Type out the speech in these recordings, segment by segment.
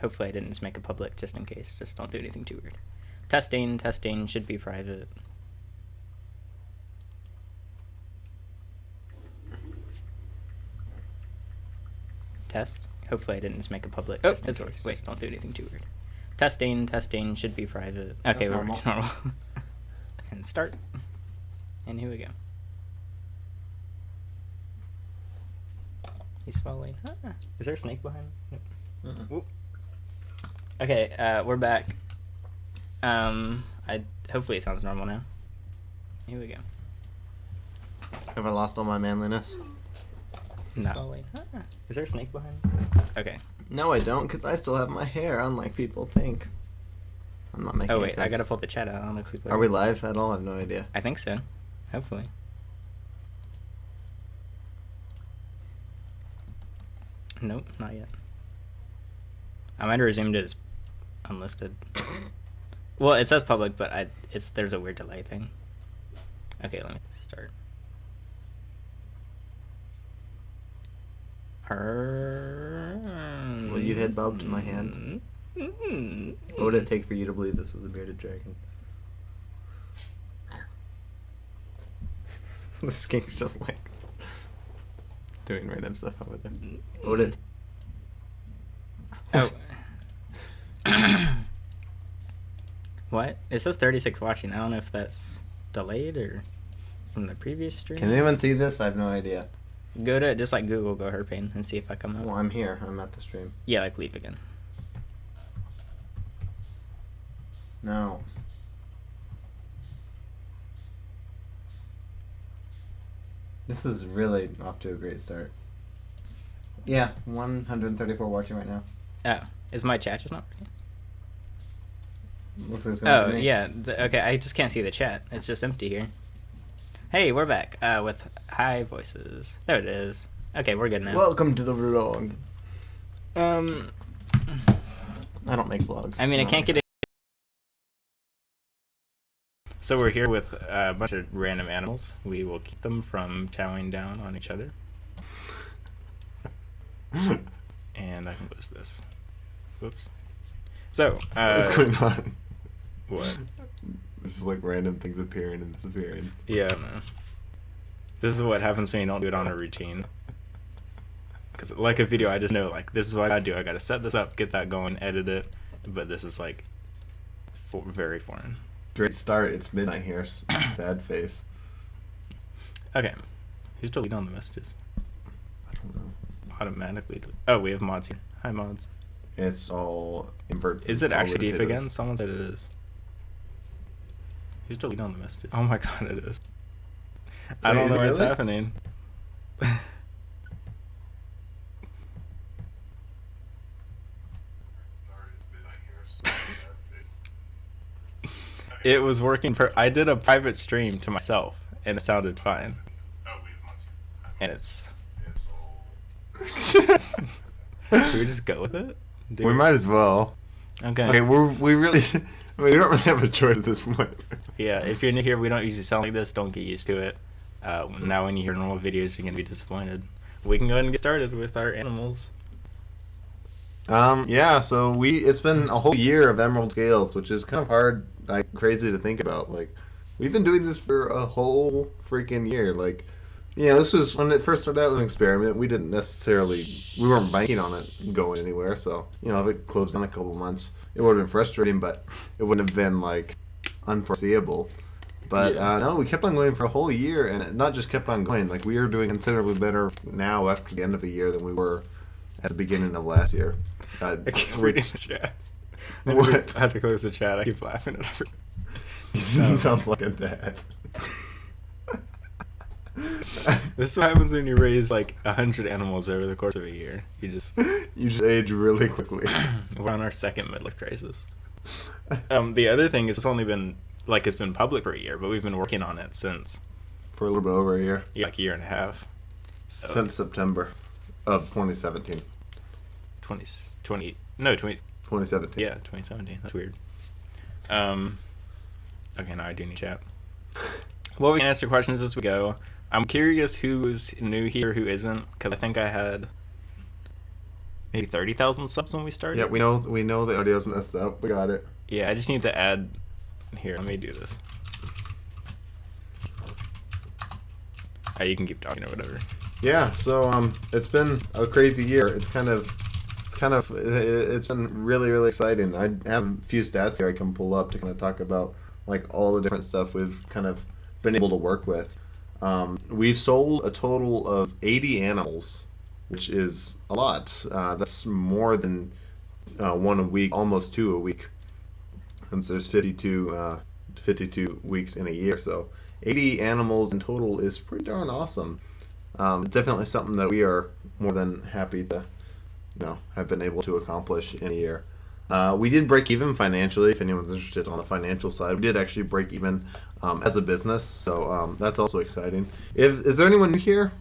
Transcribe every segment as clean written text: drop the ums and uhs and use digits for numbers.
Hopefully I didn't just make it public just in case. Just don't do anything too weird. Testing, testing, should be private. Test. Hopefully I didn't just make it public just in case. Wait, don't do anything too weird. Testing, testing, should be private. Okay, we're back to normal. And start. And here we go. He's falling. Ah, is there a snake behind me? Nope. Okay, we're back. Hopefully it sounds normal now. Here we go. Have I lost all my manliness? He's falling. Ah, is there a snake behind me? Okay. No, I don't, because I still have my hair, unlike people think. I'm not making Oh any wait, sense. I gotta pull the chat out. I don't know if people Are we live at all? I have no idea. I think so. Hopefully. Nope, not yet. I might have resumed it as unlisted. Well, it says public, but there's a weird delay thing. Okay, let me start. Will you head bob to my hand? What would it take for you to believe this was a bearded dragon? The skink's just like doing random stuff over there. What would it? Oh. What? It says 36 watching. I don't know if that's delayed or from the previous stream. Can anyone see this? I have no idea. Go to just like Google Go Herpain and see if I come up. Well, I'm here. I'm at the stream. Yeah, like leave again. No. This is really off to a great start. Yeah, 134 watching right now. Oh, is my chat just not working? Looks like it's going to be me. Yeah. Okay, I just can't see the chat. It's just empty here. Hey, we're back with high voices. There it is. Okay, we're good now. Welcome to the vlog. I I don't make vlogs. mean, I No. can't get it. So we're here with a bunch of random animals. We will keep them from chowing down on each other. And I can lose this. Whoops. So, What's going on? What? It's just like random things appearing and disappearing. Yeah, no. This is what happens when you don't do it on a routine. Because like a video, I just know, like, this is what I gotta do. I gotta set this up, get that going, edit it. But this is, like, very foreign. Great start. It's midnight here. Sad face. Okay. Who's deleting all the messages? I don't know. Automatically. Oh, we have mods here. Hi, mods. It's all inverted. Is it all actually deep potatoes. again? Someone said it is. Who's deleting all the messages? Oh my god, it is. I Wait, don't is know it what's really? happening. It was working I did a private stream to myself, and it sounded fine. And it's... Should we just go with it? We might as well. Okay. Okay, we really we don't really have a choice at this point. Yeah, if you're new here, we don't usually sound like this. Don't get used to it. Now when you hear normal videos, you're going to be disappointed. We can go ahead and get started with our animals. Yeah, so it's been a whole year of Emerald Scales, which is kind of hard, like crazy to think about. Like, we've been doing this for a whole freaking year. Like, you know, this was when it first started out as an experiment. We weren't banking on it going anywhere. So, you know, if it closed down a couple of months, it would have been frustrating, but it wouldn't have been like unforeseeable. But Yeah. no, we kept on going for a whole year, and it not just kept on going. Like, we are doing considerably better now after the end of a year than we were at the beginning of last year. I keep reading the chat. What? I had to close the chat. I keep laughing at everything. He sounds like a dad. This is what happens when you raise like 100 animals over the course of a year. You just age really quickly. we're on our second midlife crisis. The other thing is it's only been like it's been public for a year, but we've been working on it since For a little bit over a year. like a year and a half. So Since September of 2017. 2017. 2017. Yeah, 2017. That's weird. Okay, now I do need chat. Well, we can answer questions as we go. I'm curious who's new here, who isn't, because I think I had maybe 30,000 subs when we started. Yeah, we know the audio's messed up. We got it. Yeah, I just need to add. Here, let me do this. You can keep talking or whatever. Yeah, so it's been a crazy year. It's been really, really exciting. I have a few stats here I can pull up to kind of talk about like all the different stuff we've kind of been able to work with. We've sold a total of 80 animals, which is a lot. That's more than one a week, almost two a week, since there's 52 weeks in a year. So 80 animals in total is pretty darn awesome. It's definitely something that we are more than happy to, have been able to accomplish in a year. We did break even financially. If anyone's interested on the financial side, we did actually break even as a business, so that's also exciting. Is there anyone new here?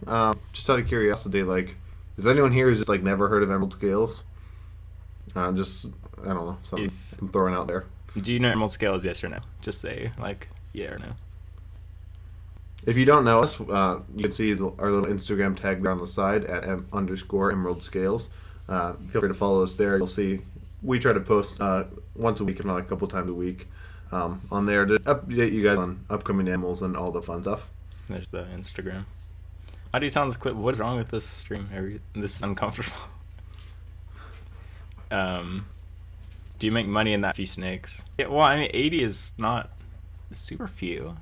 Just out of curiosity, like, is there anyone here who's just like never heard of Emerald Scales? I don't know, something I'm throwing out there. Do you know Emerald Scales? Yes or no? Just say like yeah or no. If you don't know us, you can see our little Instagram tag there on the side at _Emerald Scales. Feel free to follow us there. You'll see we try to post once a week, if not a couple times a week, on there to update you guys on upcoming animals and all the fun stuff. There's the Instagram. Audio sounds clip. What is wrong with this stream? This is uncomfortable. Do you make money in that few snakes? Yeah, well, I mean, 80 is not super few,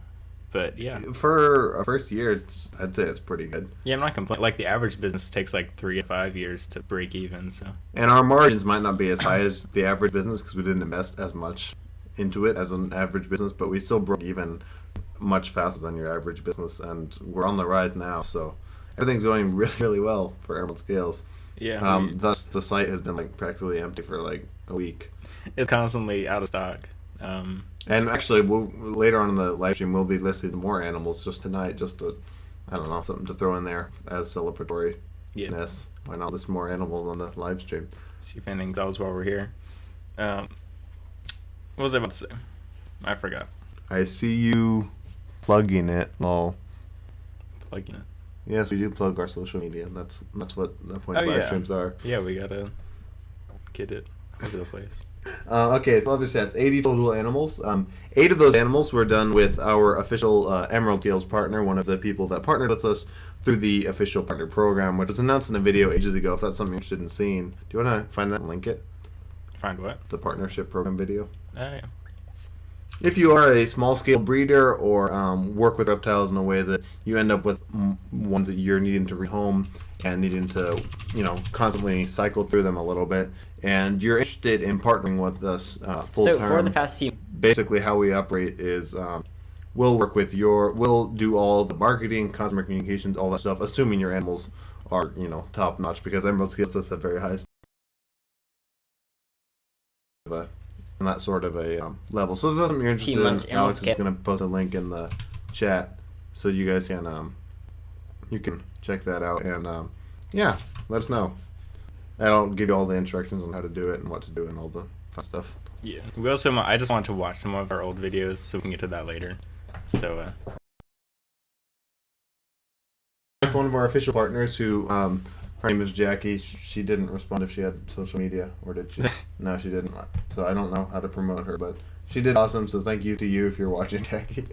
but yeah. For a first year, I'd say it's pretty good. Yeah, I'm not complaining. Like the average business takes like 3 to 5 years to break even. So. And our margins might not be as high as the average business because we didn't invest as much into it as an average business, but we still broke even much faster than your average business, and we're on the rise now. So everything's going really, really well for Emerald Scales. Yeah. Thus, the site has been like practically empty for like a week. It's constantly out of stock. And actually, later on in the live stream, we'll be listing more animals just tonight, just to, I don't know, something to throw in there as celebratory. Yes. Why not list more animals on the live stream? See if anything's else while we're here. What was I about to say? I forgot. I see you plugging it, lol. Plugging it? Yes, we do plug our social media. That's what the point of live streams are. Yeah, we gotta get it all over the place. Okay, so other stats, 80 total animals. 8 of those animals were done with our official Emerald Scales partner, one of the people that partnered with us through the official partner program, which was announced in a video ages ago. If that's something you're interested in seeing, do you want to find that and link it? Find what? The partnership program video. Oh, yeah. If you are a small-scale breeder or work with reptiles in a way that you end up with ones that you're needing to rehome and needing to, constantly cycle through them a little bit, and you're interested in partnering with us full-time. So for the past few... Basically how we operate is we'll do all the marketing, customer communications, all that stuff, assuming your animals are, top-notch, because Emerald Scales does have very high and that sort of a level. So if that's something you're interested in, Alex is going to post a link in the chat so you guys can you can check that out, and yeah, let us know. I'll give you all the instructions on how to do it and what to do and all the fun stuff. Yeah. We also I just want to watch some of our old videos so we can get to that later. So one of our official partners who her name is Jackie. She didn't respond if she had social media, or did she? No, she didn't. So I don't know how to promote her, but she did awesome, so thank you to you if you're watching, Jackie.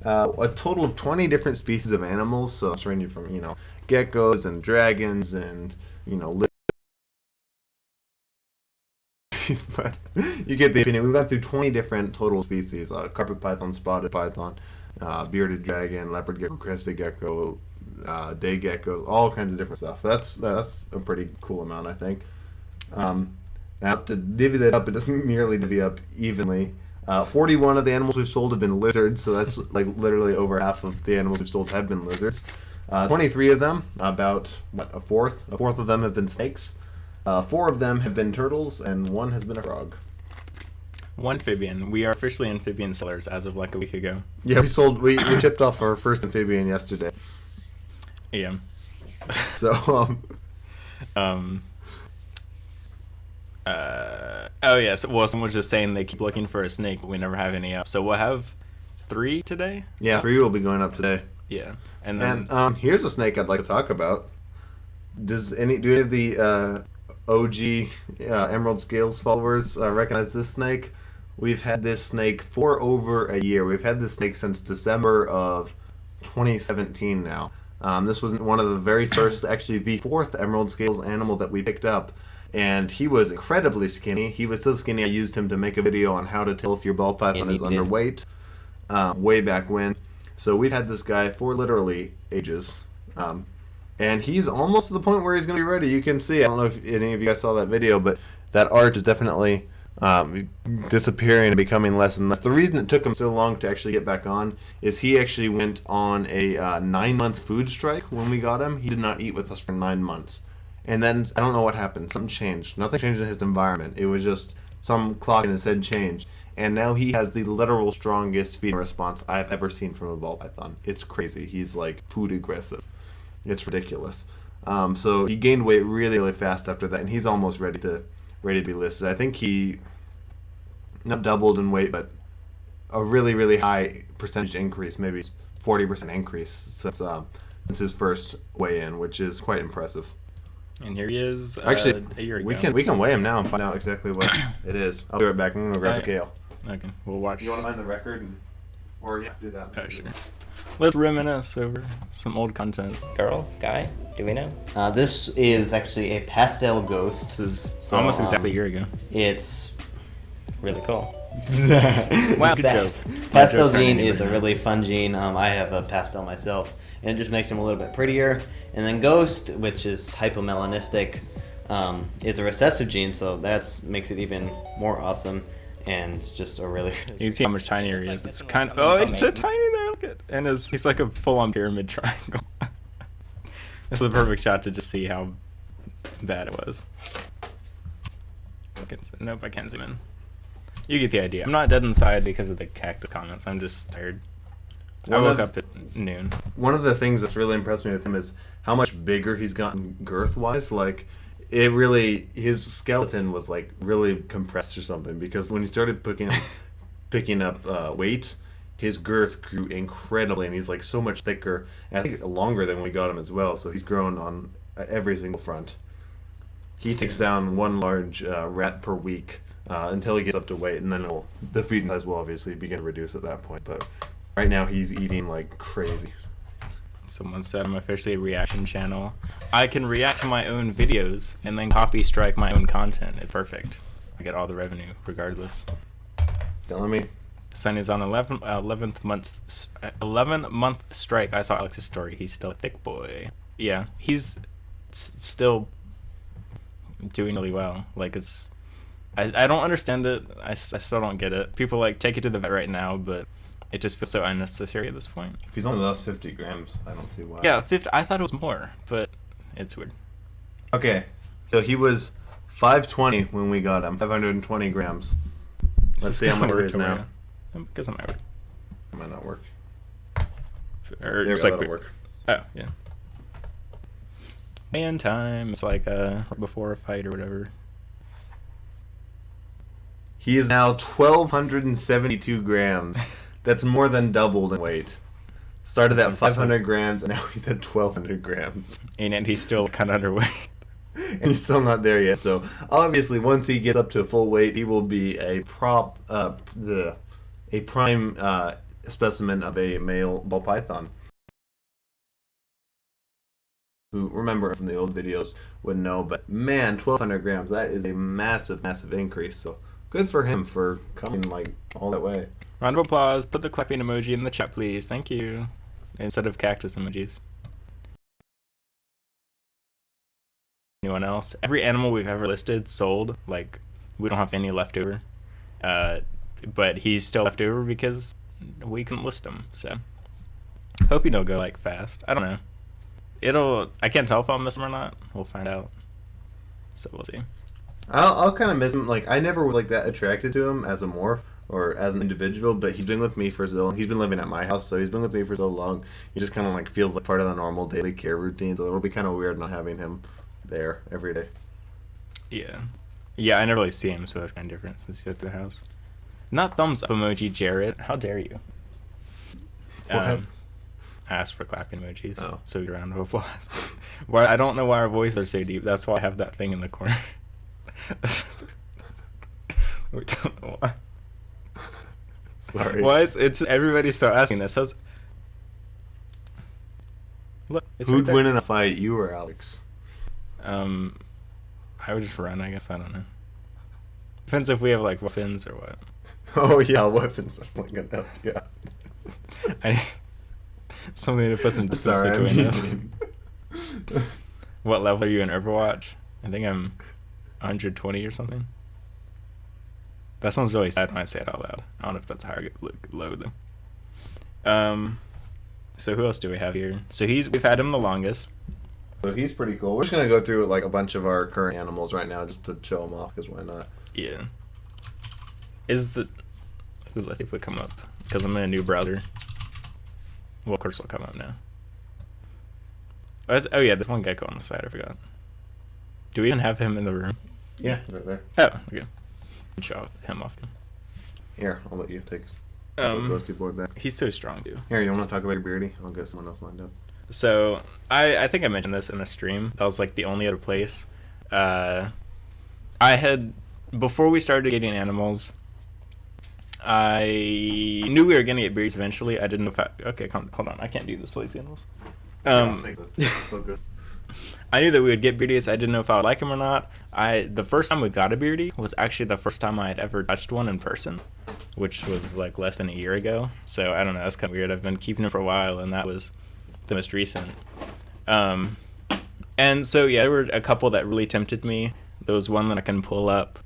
A total of 20 different species of animals, so it's ranging from, geckos and dragons and, but you get the opinion. We've gone through 20 different total species: carpet python, spotted python, bearded dragon, leopard gecko, crested gecko, day geckos, all kinds of different stuff. That's a pretty cool amount, I think. Now to divvy that up, it doesn't nearly divvy up evenly. 41 of the animals we've sold have been lizards, so that's like literally over half of the animals we've sold have been lizards. 23 of them, about a fourth of them have been snakes. 4 of them have been turtles, and 1 has been a frog. 1 amphibian. We are officially amphibian sellers as of like a week ago. Yeah, we chipped off our first amphibian yesterday. Yeah. So oh yeah. So, someone was just saying they keep looking for a snake, but we never have any up. So we'll have 3 today. Yeah, 3 will be going up today. Yeah, and then here's a snake I'd like to talk about. do any of the OG Emerald Scales followers recognize this snake? We've had this snake for over a year. We've had this snake since December of 2017 now. This was one of the very first, actually the fourth Emerald Scales animal that we picked up. And he was incredibly skinny. He was so skinny I used him to make a video on how to tell if your ball python is underweight way back when. So we've had this guy for literally ages. And he's almost to the point where he's going to be ready. You can see, I don't know if any of you guys saw that video, but that arch is definitely disappearing and becoming less and less. The reason it took him so long to actually get back on is he actually went on a 9-month food strike when we got him. He did not eat with us for 9 months. And then, I don't know what happened. Something changed. Nothing changed in his environment. It was just some clock in his head changed. And now he has the literal strongest feeding response I've ever seen from a ball python. It's crazy. He's like food aggressive. It's ridiculous. So he gained weight really, really fast after that, and he's almost ready to be listed. I think he not doubled in weight, but a really, really high percentage increase, maybe 40% increase since his first weigh-in, which is quite impressive. And here he is. Actually, a year ago. we can weigh him now and find out exactly what it is. I'll be right back. I'm gonna grab a scale. Okay, we'll watch. You want to find the record, or do that? Oh, sure. Let's reminisce over some old content. Girl, guy, do we know? This is actually a pastel ghost. This is almost exactly a year ago. It's really cool. Wow, good joke. Pastel gene is a really fun gene. I have a pastel myself, and it just makes him a little bit prettier. And then ghost, which is hypomelanistic, is a recessive gene, so that makes it even more awesome. And it's just a really... You can see how much tinier he is. It's kind of... Oh, he's so tiny there. Look at... And he's like a full-on pyramid triangle. This is a perfect shot to just see how bad it was. Nope, I can't zoom in. You get the idea. I'm not dead inside because of the cactus comments. I'm just tired. I woke up at noon. One of the things that's really impressed me with him is how much bigger he's gotten girth-wise. Like... It really, his skeleton was like really compressed or something, because when he started picking up weight, his girth grew incredibly, and he's like so much thicker, and I think longer than when we got him as well. So he's grown on every single front. He takes down one large rat per week until he gets up to weight, and then the feeding size will obviously begin to reduce at that point. But right now he's eating like crazy. Someone said I'm officially a reaction channel. I can react to my own videos and then copy strike my own content. It's perfect. I get all the revenue regardless. Telling me. Sunny's on 11th month strike. I saw Alex's story. He's still a thick boy. Yeah, he's still doing really well. Like it's, I don't understand it. I still don't get it. People like take it to the vet right now, but it just feels so unnecessary at this point. If he's only lost 50 grams, I don't see why. Yeah, 50. I thought it was more, but it's weird. Okay, so he was 520 when we got him, 520 grams. Let's see how much it is now. Because it might work. It might not work. Or it's like that'll work. Oh, yeah. Man time. It's like before a fight or whatever. He is now 1,272 grams. That's more than doubled in weight. Started at 500 grams, and now he's at 1,200 grams. And he's still kind of underweight. And he's still not there yet. So obviously, once he gets up to full weight, he will be a prime specimen of a male ball python. Who remember from the old videos would know, but man, 1,200 grams, that is a massive, massive increase. So good for him for coming like all that way. Round of applause. Put the clapping emoji in the chat, please. Thank you. Instead of cactus emojis. Anyone else? Every animal we've ever listed sold. Like, we don't have any left over. But he's still left over because we couldn't list him. So, hope he don't go like fast. I don't know. I can't tell if I'll miss him or not. We'll find out. So we'll see. I'll kind of miss him. Like, I never was like that attracted to him as a morph or as an individual, but he's been with me for so long. He's been living at my house, so he's been with me for so long. He just kind of like feels like part of the normal daily care routine, so it'll be kind of weird not having him there every day. Yeah, I never really see him, so that's kind of different since he's at the house. Not thumbs up emoji, Jared. How dare you? asked for clapping emojis. Oh. So a round of applause. Why I don't know why our voices are so deep. That's why I have that thing in the corner. We don't know why. Sorry. Why is it's everybody start asking this? Look, it's Who'd right there. win in a fight, you or Alex? I would just run. I guess I don't know. Depends if we have like weapons or what. Oh yeah, weapons. I'm not gonna help. Yeah. I need something to put some distance Sorry, I'm between us. mean. What level are you in Overwatch? I think I'm 120 or something. That sounds really sad when I say it out loud. I don't know if that's high or low though. So who else do we have here? So we've had him the longest. So he's pretty cool. We're just gonna go through like a bunch of our current animals right now, just to show them off. Because why not? Yeah. Let's see if we come up. Because I'm in a new browser. Well, of course we'll come up now. Oh yeah, there's one gecko on the side, I forgot. Do we even have him in the room? Yeah, right there. Oh, okay. Show him off. Here, I'll let you take Um, Ghosty Boy back. He's so strong, too. Here, you want to talk about your beardy? I'll get someone else lined up. So, I think I mentioned this in a stream. That was like the only other place. I had, before we started getting animals, I knew we were going to get beardies eventually. I didn't know if okay, hold on. I can't do this, lazy animals. Still good. I knew that we would get beardies. I didn't know if I would like them or not. The first time we got a beardy was actually the first time I had ever touched one in person, which was like less than a year ago. So I don't know. That's kind of weird. I've been keeping them for a while, and that was the most recent. And so yeah, there were a couple that really tempted me. There was one that I can pull up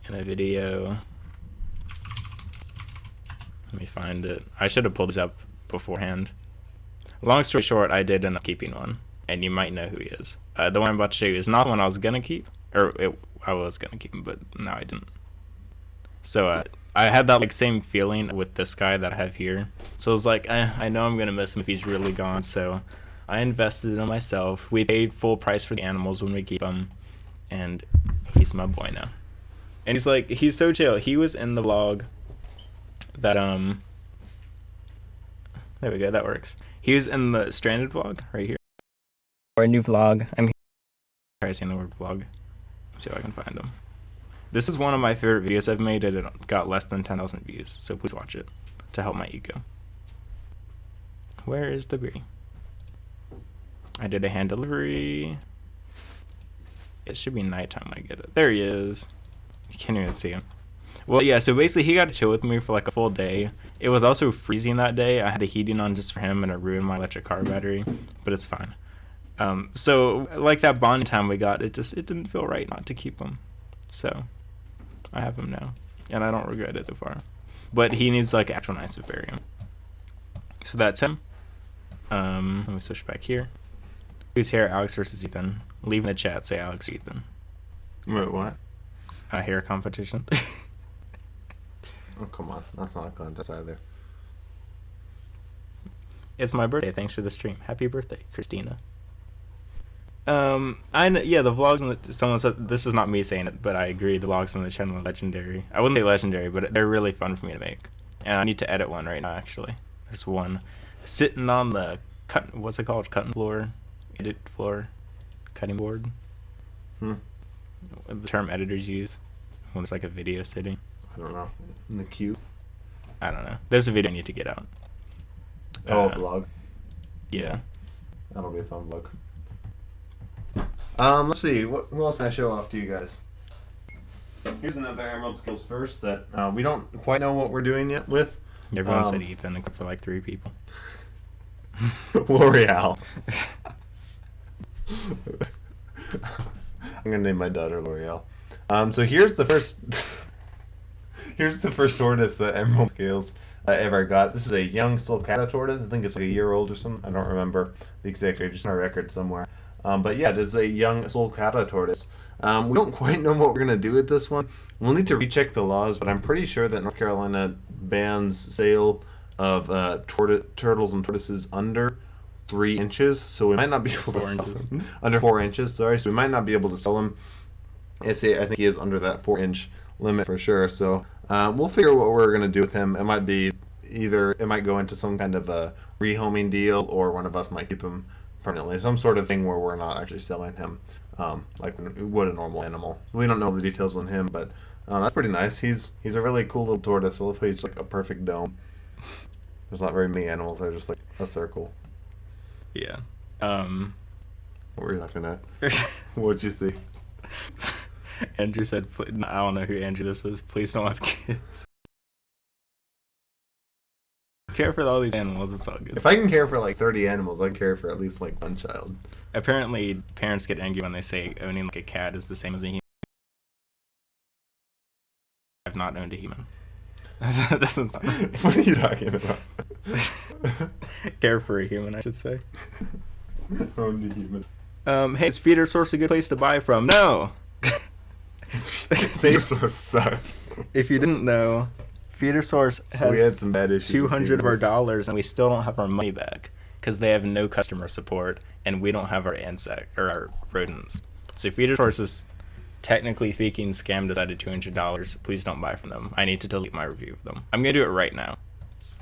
in a video. Let me find it. I should have pulled this up beforehand. Long story short, I did end up keeping one, and you might know who he is. The one I'm about to show you is not the one I was gonna keep, I was gonna keep him, but no, I didn't. So I had that like same feeling with this guy that I have here. So I was like, I know I'm gonna miss him if he's really gone. So I invested in him myself. We paid full price for the animals when we keep them, and he's my boy now. And he's so chill. He was in the vlog that there we go, that works. He was in the Stranded vlog right here. Or a new vlog. I'm trying saying the word vlog. Let's see if I can find him. This is one of my favorite videos I've made, and it got less than 10,000 views, so please watch it to help my ego. Where is the beer? I did a hand delivery. It should be nighttime when I get it. There he is. You can't even see him. Well, yeah, so basically he got to chill with me for like a full day. It was also freezing that day. I had the heating on just for him, and it ruined my electric car battery, but it's fine. So like that bond time we got, it didn't feel right not to keep him. So I have him now, and I don't regret it so far. But he needs like actual nice vivarium. So that's him. Let me switch back here. Who's here? Alex versus Ethan. Leave in the chat. Say Alex or Ethan. Wait, what? A hair competition. Oh, come on. That's not a contest either. It's my birthday. Thanks for the stream. Happy birthday, Christina. I know, yeah, the vlogs. Someone said this is not me saying it, but I agree. The vlogs on the channel are legendary. I wouldn't say legendary, but they're really fun for me to make. And I need to edit one right now. Actually, there's one sitting on the what's it called? Cutting floor, edit floor, cutting board. The term editors use when it's like a video sitting. I don't know. In the queue. I don't know. There's a video I need to get out. Vlog. Yeah. That'll be a fun vlog. Let's see. Who else can I show off to you guys? Here's another Emerald Skills first that we don't quite know what we're doing yet with. Everyone said Ethan except for like 3 people. L'Oreal. I'm gonna name my daughter L'Oreal. So here's the first. Here's the first tortoise that Emerald Scales ever got. This is a young sulcata tortoise. I think it's like a year old or something. I don't remember the exact age. It's on a record somewhere. But yeah, it is a young sulcata tortoise. We don't quite know what we're going to do with this one. We'll need to recheck the laws, but I'm pretty sure that North Carolina bans sale of turtles and tortoises under 3 inches. So we might not be able to sell them. Under 4 inches, sorry. So we might not be able to sell them. I think he is under that 4-inch limit for sure. So we'll figure out what we're going to do with him. It might be it might go into some kind of a rehoming deal, or one of us might keep him permanently. Some sort of thing where we're not actually selling him, like we would a normal animal. We don't know the details on him, but that's pretty nice. He's a really cool little tortoise. Well, he's like a perfect dome. There's not very many animals that are just like a circle. Yeah. What were you laughing at? What'd you see? Andrew said, I don't know who Andrew this is. Please don't have kids. Care for all these animals, it's all good. If I can care for like 30 animals, I can care for at least like one child. Apparently, parents get angry when they say owning like a cat is the same as a human. I've not owned a human. That doesn't sound right. What are you talking about? Care for a human, I should say. Owned a human. Hey, is Feeder Source a good place to buy from? No! Feeder Source sucks. If you didn't know, Feeder Source has we had some bad issues 200 of our dollars, and we still don't have our money back because they have no customer support, and we don't have our our rodents. So Feeder Source is, technically speaking, scammed us out of $200. Please don't buy from them. I need to delete my review of them. I'm gonna do it right now.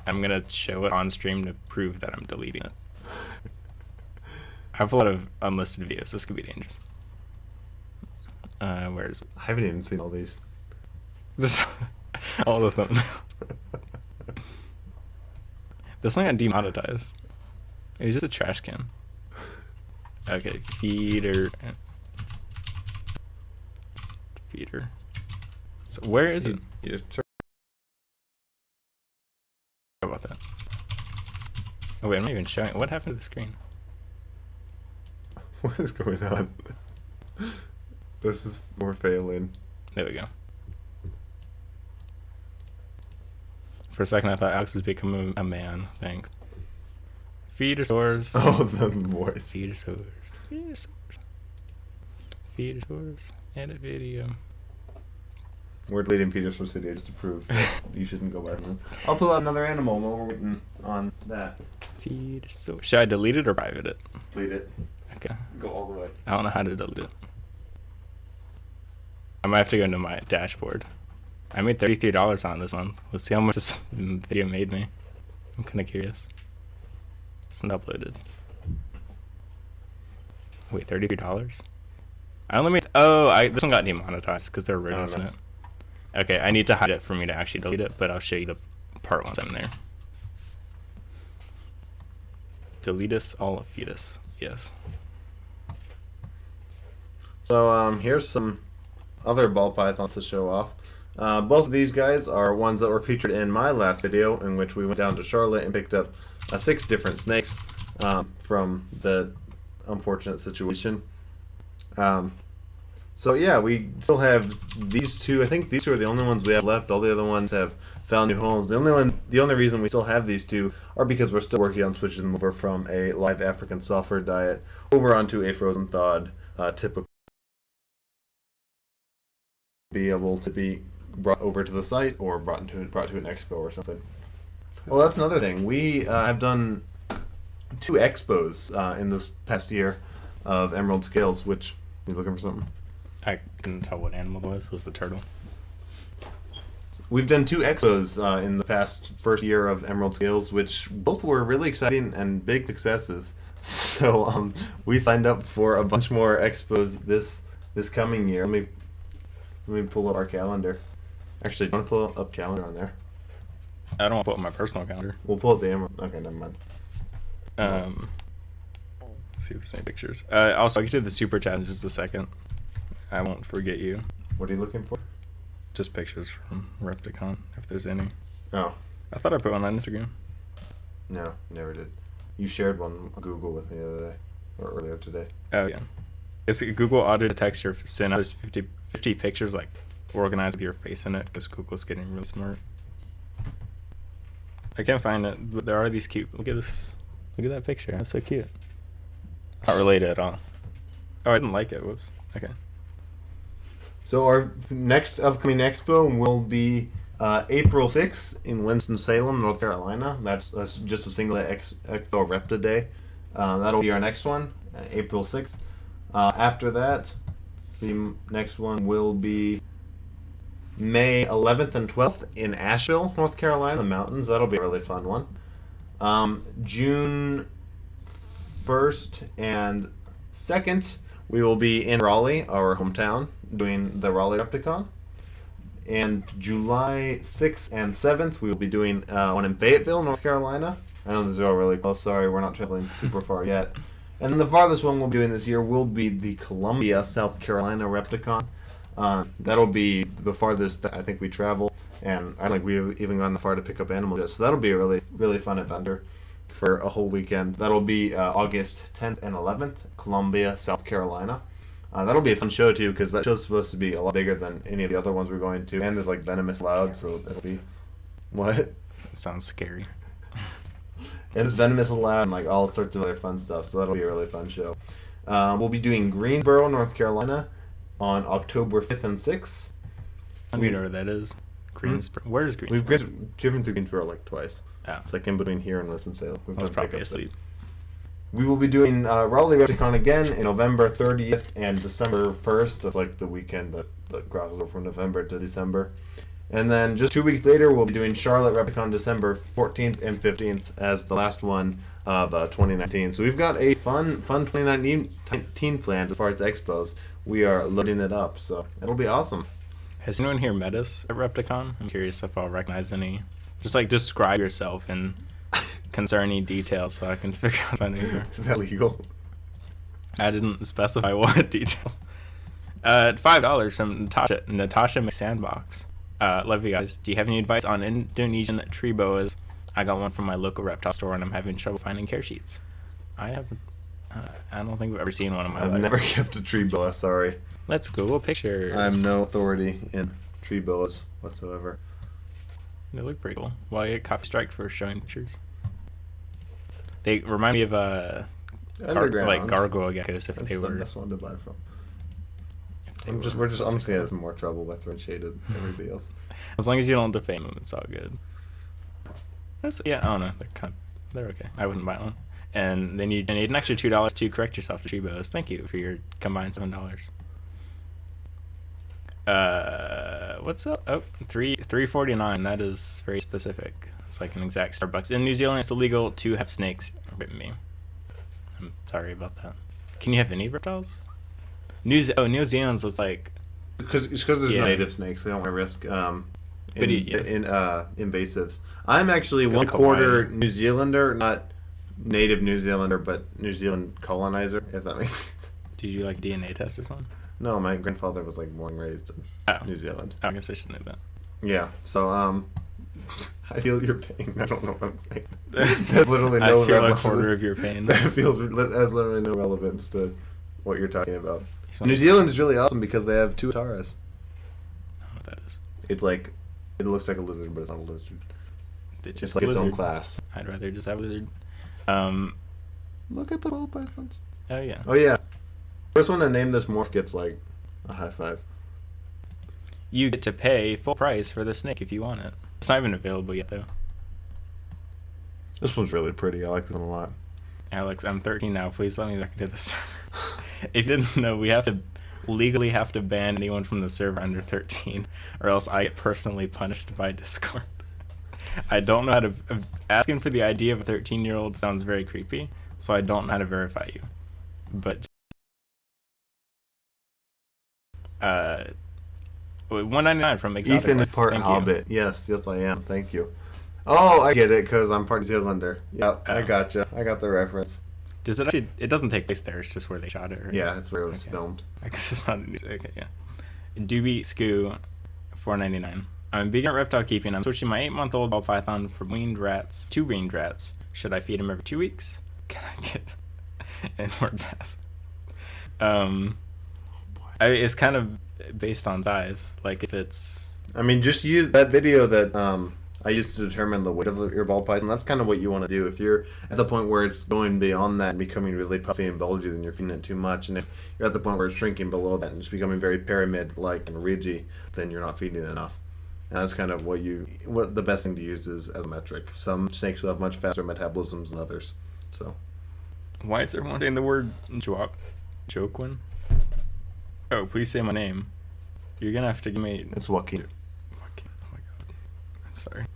I'm gonna show it on stream to prove that I'm deleting it. I have a lot of unlisted videos. This could be dangerous. Where is it? I haven't even seen all these. Just all of them. This one got demonetized. It was just a trash can. Okay, feeder. So where is it? You How about that? Oh wait, I'm not even showing. What happened to the screen? What is going on? This is more failing. There we go. For a second, I thought Alex was becoming a man. Thanks. Feeder Source. Oh, the voice. Feeder Source. Feeder Source. Feeder Source. Edit video. We're deleting Feeder Source video just to prove that you shouldn't go by them. I'll pull out another animal while we're waiting on that. Feeder Source. Should I delete it or private it? Delete it. Okay. Go all the way. I don't know how to delete it. I might have to go into my dashboard. I made $33 on this month. Let's see how much this video made me. I'm kind of curious. It's not uploaded. Wait, $33? I only made. This one got demonetized because there were rodents in it. Okay, I need to hide it for me to actually delete it, but I'll show you the part once I'm there. Delete us all of fetus. Yes. So here's some other ball pythons to show off. Both of these guys are ones that were featured in my last video, in which we went down to Charlotte and picked up 6 different snakes from the unfortunate situation. So yeah, we still have these 2. I think these 2 are the only ones we have left. All the other ones have found new homes. The only reason we still have these 2 are because we're still working on switching them over from a live African soft fur diet over onto a frozen thawed typical. Be able to be brought over to the site or brought to an expo or something. Well, that's another thing. We have done 2 expos in this past year of emerald scales. Which you looking for something? I couldn't tell what animal it was. It was the turtle. We've done 2 expos in the first year of emerald scales, which both were really exciting and big successes. So we signed up for a bunch more expos this coming year. Let me pull up our calendar. Actually, do you want to pull up calendar on there? I don't want to put it on my personal calendar. We'll pull up the emerald. Okay, never mind. Let's see if there's any pictures. Also, I can do the super challenge in just a second. I won't forget you. What are you looking for? Just pictures from Repticon, if there's any. Oh. I thought I put one on Instagram. No, never did. You shared one on Google with me the other day, or earlier today. Oh, yeah. It's Google auto detects your send. There's 50 pictures, like, organized with your face in it, because Google's getting really smart. I can't find it, but there are these cute. Look at this. Look at that picture. That's so cute. Not related at all. Oh, I didn't like it. Whoops. Okay. So our next upcoming expo will be April 6th in Winston-Salem, North Carolina. That's just a single expo Repta Day. That'll be our next one, April 6th. After that, the next one will be May 11th and 12th in Asheville, North Carolina, the mountains. That'll be a really fun one. June 1st and 2nd, we will be in Raleigh, our hometown, doing the Raleigh Repticon. And July 6th and 7th, we will be doing one in Fayetteville, North Carolina. I know these are all really close. Sorry, we're not traveling super far yet. And then the farthest one we'll be doing this year will be the Columbia, South Carolina Repticon. That'll be the farthest that I think we travel. And I don't think we've even gone that far to pick up animals yet. So that'll be a really, really fun adventure for a whole weekend. That'll be August 10th and 11th, Columbia, South Carolina. That'll be a fun show too, because that show's supposed to be a lot bigger than any of the other ones we're going to. And there's like venomous loud, so that'll be what? It sounds scary. And it's venomous loud and like all sorts of other fun stuff. So that'll be a really fun show. We'll be doing Greensboro, North Carolina, on October 5th and 6th. I don't know where that is. Greensboro. Where's Greensboro? We've driven through Greensboro like twice. Oh. It's like in between here and Winston-Salem. I was probably asleep. We will be doing Raleigh Repticon again in November 30th and December 1st. That's like the weekend that crosses over from November to December. And then just 2 weeks later, we'll be doing Charlotte Repticon December 14th and 15th as the last one of 2019. So we've got a fun 2019 planned as far as expos. We are loading it up, so it'll be awesome. Has anyone here met us at Repticon? I'm curious if I'll recognize any. Just like describe yourself and concerning details so I can figure out if I know you. Is that legal? I didn't specify what details. $5 from Natasha McSandbox. Love you guys. Do you have any advice on Indonesian tree boas? I got one from my local reptile store and I'm having trouble finding care sheets. I haven't. I don't think I've ever seen one in my life. I've never kept a tree boa, sorry. Let's Google pictures. I'm no authority in tree boas whatsoever. They look pretty cool. Well, I get copy striked for showing pictures. They remind me of like gargoyle geckos if That's they the were. best one to buy from. I'm I'm just gonna get some more trouble with shaded than everybody else. As long as you don't defame them, it's all good. Yeah, I don't know. They're okay. I wouldn't buy one. And then you need an extra $2 to correct yourself to tree boas. Thank you for your combined $7. What's up? Oh, $3.49. That is very specific. It's like an exact Starbucks. In New Zealand, it's illegal to have snakes bite me. I'm sorry about that. Can you have any reptiles? New Zealand's it's like because there's native snakes. They don't want to risk invasives. I'm actually one quarter New Zealander, not native New Zealander, but New Zealand colonizer. If that makes sense. Did you like DNA test or something? No, my grandfather was like born and raised in New Zealand. I guess I should know that. Yeah. So I feel your pain. I don't know what I'm saying. There's literally no I feel relevance. a quarter of your pain. That has literally no relevance to what you're talking about. New Zealand is really awesome because they have two taras. I don't know what that is. It's like, it looks like a lizard, but it's not a lizard. It's just like its own class. I'd rather just have a lizard. Look at the ball pythons. Oh yeah. Oh yeah. First one to name this morph gets like a high five. You get to pay full price for the snake if you want it. It's not even available yet though. This one's really pretty. I like this one a lot. Alex, I'm 13 now. Please let me back into the server. If you didn't know, we legally have to ban anyone from the server under 13, or else I get personally punished by Discord. I don't know how to. Asking for the ID of a 13-year-old sounds very creepy, so I don't know how to verify you. But $1.99 from Exotic Ethan Life. is part Thank Hobbit. you. Yes, I am. Thank you. Oh, I get it because I'm part New Zealander. Yep, I gotcha. I got the reference. Does it actually? It doesn't take place there. It's just where they shot it. Right? Yeah, that's where it was filmed. I guess it's not. Okay, yeah. Doobie Scoo, $4.99. I'm beginner at reptile keeping. I'm switching my 8-month-old ball python from weaned rats to weaned rats. Should I feed him every 2 weeks? Can I get an word pass? It's kind of based on size. Like if it's. I mean, just use that video that I used to determine the weight of your ball python. That's kind of what you want to do. If you're at the point where it's going beyond that and becoming really puffy and bulgy, then you're feeding it too much. And if you're at the point where it's shrinking below that and it's becoming very pyramid-like and ridgy, then you're not feeding enough. And that's kind of what the best thing to use is as a metric. Some snakes will have much faster metabolisms than others. So. Why is everyone saying the word Joaquin? Oh, please say my name. You're gonna have to give me. It's Joaquin. Oh my god. I'm sorry.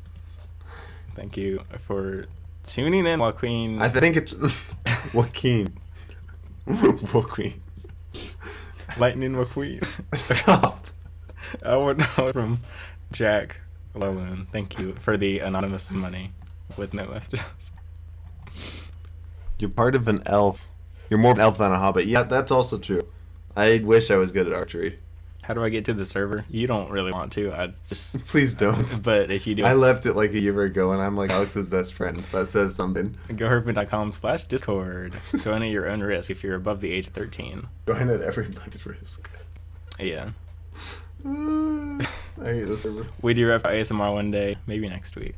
Thank you for Tuning in, Joaquin. I think it's Joaquin. Joaquin. Lightning McQueen. Stop. I would know from Jack Lelun. Thank you for the anonymous money with no messages. You're part of an elf. You're more of an elf than a hobbit. Yeah, that's also true. I wish I was good at archery. How do I get to the server? You don't really want to. I just Please don't. But if you do, I left it like a year ago, and I'm like Alex's best friend. That says something. GoHerpin.com/Discord. Join at your own risk if you're above the age of 13. Join at everybody's risk. Yeah. I hate the server. We do rep ASMR one day, maybe next week.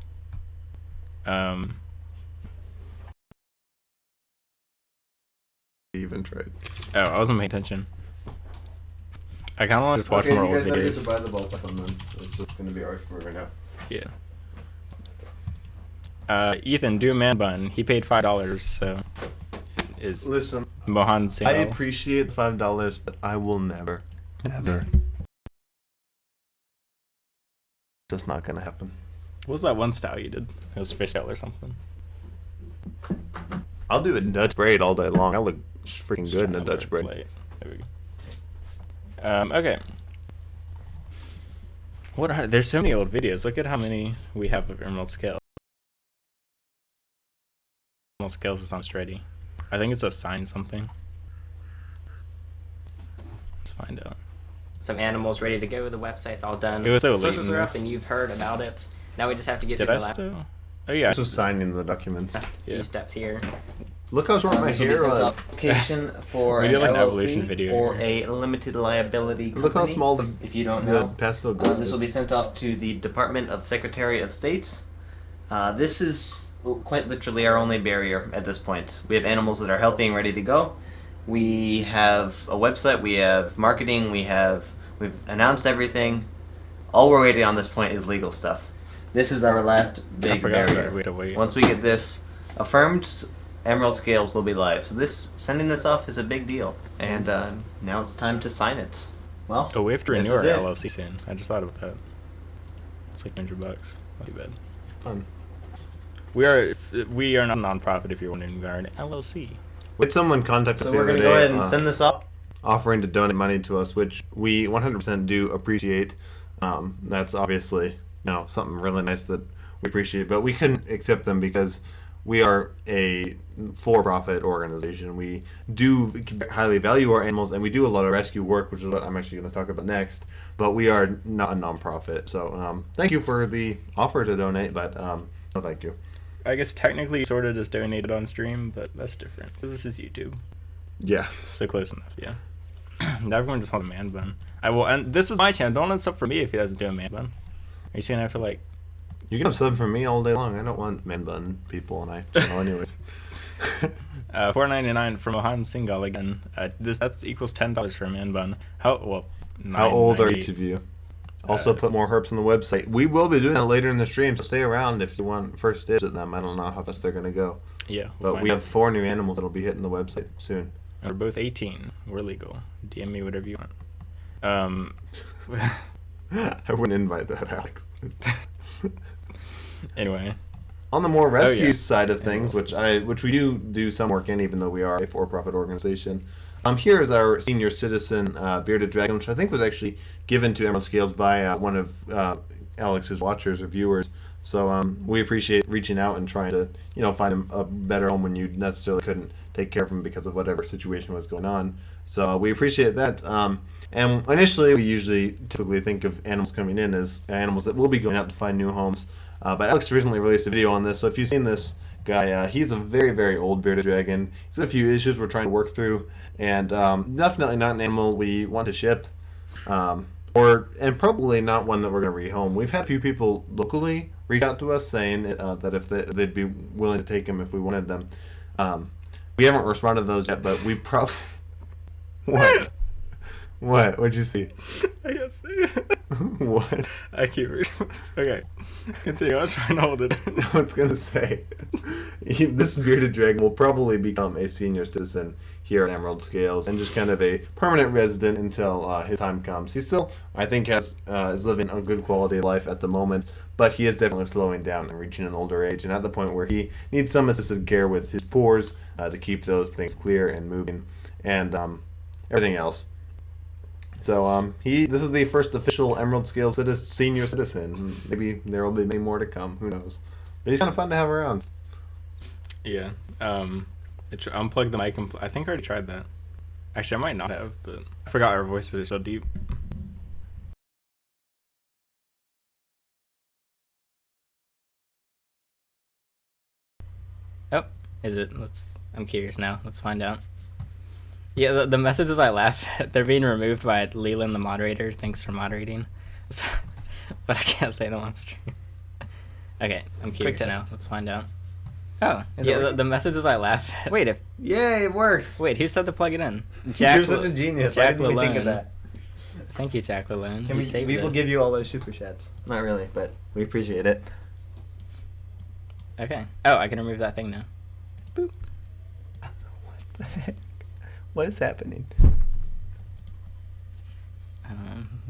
Even tried. Oh, I wasn't paying attention. I kind of want to just watch more old videos. To buy the bulk of them, then. It's just going to be ours for right now. Yeah. Ethan, do a man bun. He paid $5, so is Listen, Mohan I single? appreciate the $5, but I will never. Just not going to happen. What was that one style you did? It was fishtail or something. I'll do a Dutch braid all day long. I look freaking good in a Dutch braid. There we go. Okay. There's so many old videos. Look at how many we have of Emerald Scales. Emerald Scales is almost ready. I think it's a sign something. Let's find out. Some animals ready to go. The website's all done. It was so late Socials in are up, this. and you've heard about it. Now we just have to get Did through I the last still? Oh yeah. Just signing the documents. Yeah. few steps here. Look how short my This will be hair sent to was. application for We an did like an LLC evolution video or here. a limited liability company. Look how small the, If you don't the know, pastel goes. this will be sent off to the Department of Secretary of State. This is quite literally our only barrier at this point. We have animals that are healthy and ready to go. We have a website. We have marketing. We've announced everything. All we're waiting on this point is legal stuff. This is our last I big forgot barrier. that we had to wait. Once we get this affirmed, Emerald Scales will be live. So sending this off is a big deal, and now it's time to sign it. Well, Oh, we have to this renew our is it. LLC soon. I just thought about that. It's like $100. Not too bad. Fun. We are not a nonprofit. If you're wondering, we are an LLC. Would someone contact us So the we're other gonna go day, ahead and send this off. offering to donate money to us, which we 100% do appreciate. That's obviously something really nice that we appreciate, but we couldn't accept them because we are a for-profit organization. We do highly value our animals, and we do a lot of rescue work, which is what I'm actually going to talk about next. But we are not a nonprofit, so thank you for the offer to donate, but no thank you. I guess technically you sort of just donated on stream, but that's different because this is YouTube. Yeah. So close enough, yeah. Now everyone just wants a man bun. And this is my channel. Don't unsub for me if he doesn't do a man bun. Are you saying I have to like? You can sub for me all day long. I don't want man bun people on my channel anyways. $4.99 from Mohan Singhal again. That equals $10 for a man bun. How old are $9.98. each of you? Also, put more herps on the website. We will be doing that later in the stream, so stay around if you want first dibs at them. I don't know how fast they're going to go. Yeah, But we have 4 new animals that will be hitting the website soon. We're both 18. We're legal. DM me whatever you want. I wouldn't invite that, Alex. Anyway. On the more rescue yeah. side of things, which we do some work in, even though we are a for-profit organization. Here is our senior citizen bearded dragon, which I think was actually given to Emerald Scales by one of Alex's watchers or viewers. So we appreciate reaching out and trying to find him a better home when you necessarily couldn't take care of him because of whatever situation was going on. So we appreciate that. And initially, we typically think of animals coming in as animals that will be going out to find new homes. But Alex recently released a video on this, so if you've seen this guy, he's a very, very old bearded dragon. He's got a few issues we're trying to work through, and definitely not an animal we want to ship, and probably not one that we're going to rehome. We've had a few people locally reach out to us saying that if they'd be willing to take him if we wanted them. We haven't responded to those yet, but we probably... What? What? What'd you see? I can't see it. What? I keep reading this. Okay. Continue. I was trying to hold it. I was going to say, this bearded dragon will probably become a senior citizen here at Emerald Scales and just kind of a permanent resident until his time comes. He still, I think, is living a good quality of life at the moment, but he is definitely slowing down and reaching an older age, and at the point where he needs some assisted care with his pores to keep those things clear and moving, and everything else. So this is the first official Emerald Scale senior citizen. Maybe there will be many more to come. Who knows? But he's kind of fun to have around. Yeah. Unplug the mic. I think I already tried that. Actually, I might not have, but I forgot our voices are so deep. Oh, is it? I'm curious now. Let's find out. Yeah, the messages I laugh at, they're being removed by Leland, the moderator. Thanks for moderating. So, but I can't say them on stream. Okay, I'm curious now. Let's find out. Oh, the messages I laugh at. Wait, Yay, it works. Wait, who said to plug it in? Jack. You're such a genius. Jack Why didn't we think of Lalone. that? Thank you, Jack Lalone. We will give you all those super chats. Not really, but we appreciate it. Okay. Oh, I can remove that thing now. Boop. What the heck? What is happening?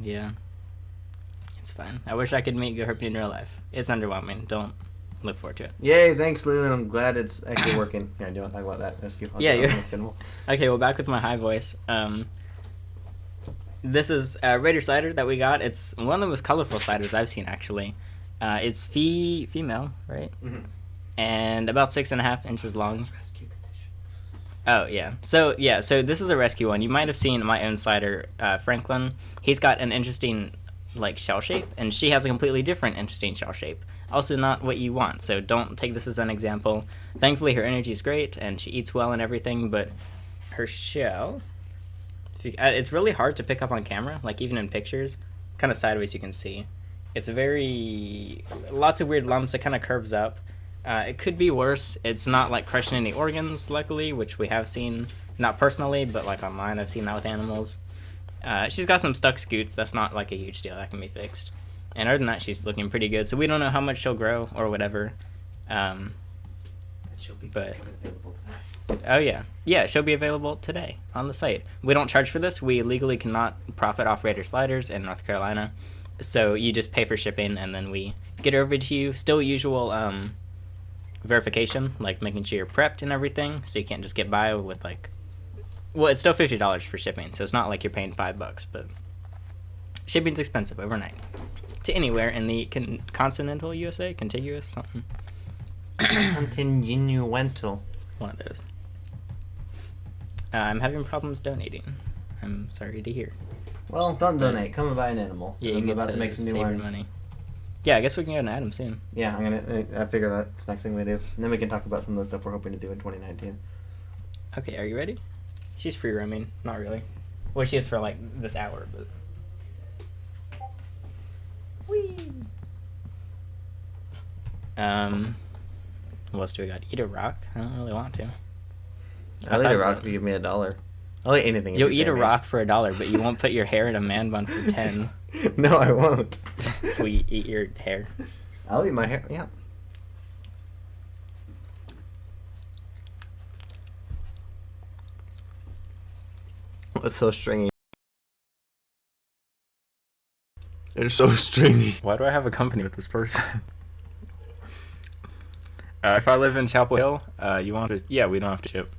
Yeah. It's fine. I wish I could meet Gerhard in real life. It's underwhelming. Don't look forward to it. Yay, thanks, Leland. I'm glad it's actually working. Yeah, do you want to talk about that? Okay, well, back with my high voice. This is a Raider cider that we got. It's one of the most colorful ciders I've seen, actually. It's female, right? Mm-hmm. And about 6.5 inches long. Oh, yeah. So this is a rescue one. You might have seen my own cider, Franklin. He's got an interesting, shell shape, and she has a completely different interesting shell shape. Also not what you want, so don't take this as an example. Thankfully, her energy is great, and she eats well and everything, but her shell... it's really hard to pick up on camera, even in pictures. Kind of sideways you can see. It's lots of weird lumps. It kind of curves up. It could be worse. It's not crushing any organs, luckily, which we have seen, not personally, but online I've seen that with animals. She's got some stuck scoots. That's not a huge deal. That can be fixed. And other than that, she's looking pretty good. So we don't know how much she'll grow or whatever. She'll be available. Oh yeah, she'll be available today on the site. We don't charge for this. We legally cannot profit off Raider sliders in North Carolina. So you just pay for shipping, and then we get it over to you. Still usual verification, making sure you're prepped and everything, so you can't just get by with well, it's still $50 for shipping, so it's not like you're paying $5, but shipping's expensive overnight to anywhere in the continental USA, contiguous something. Continental. One of those. I'm having problems donating. I'm sorry to hear. Well, don't donate. Come and buy an animal. Yeah, I'm you about get to make some new save your ones. money. Yeah, I guess we can go to Adam soon. Yeah, I figure that's the next thing we do. And then we can talk about some of the stuff we're hoping to do in 2019. Okay, are you ready? She's free roaming. Not really. Well, she is for this hour, but... Whee! What else do we got? Eat a rock? I don't really want to. I'll eat a rock if you give me $1. I'll eat anything. You'll eat a rock for $1, but you won't put your hair in a man bun for 10. No, I won't. Will you eat your hair? I'll eat my hair. Yeah. It's so stringy. It's so stringy. Why do I have a company with this person? If I live in Chapel Hill, you want to... Yeah, we don't have to ship.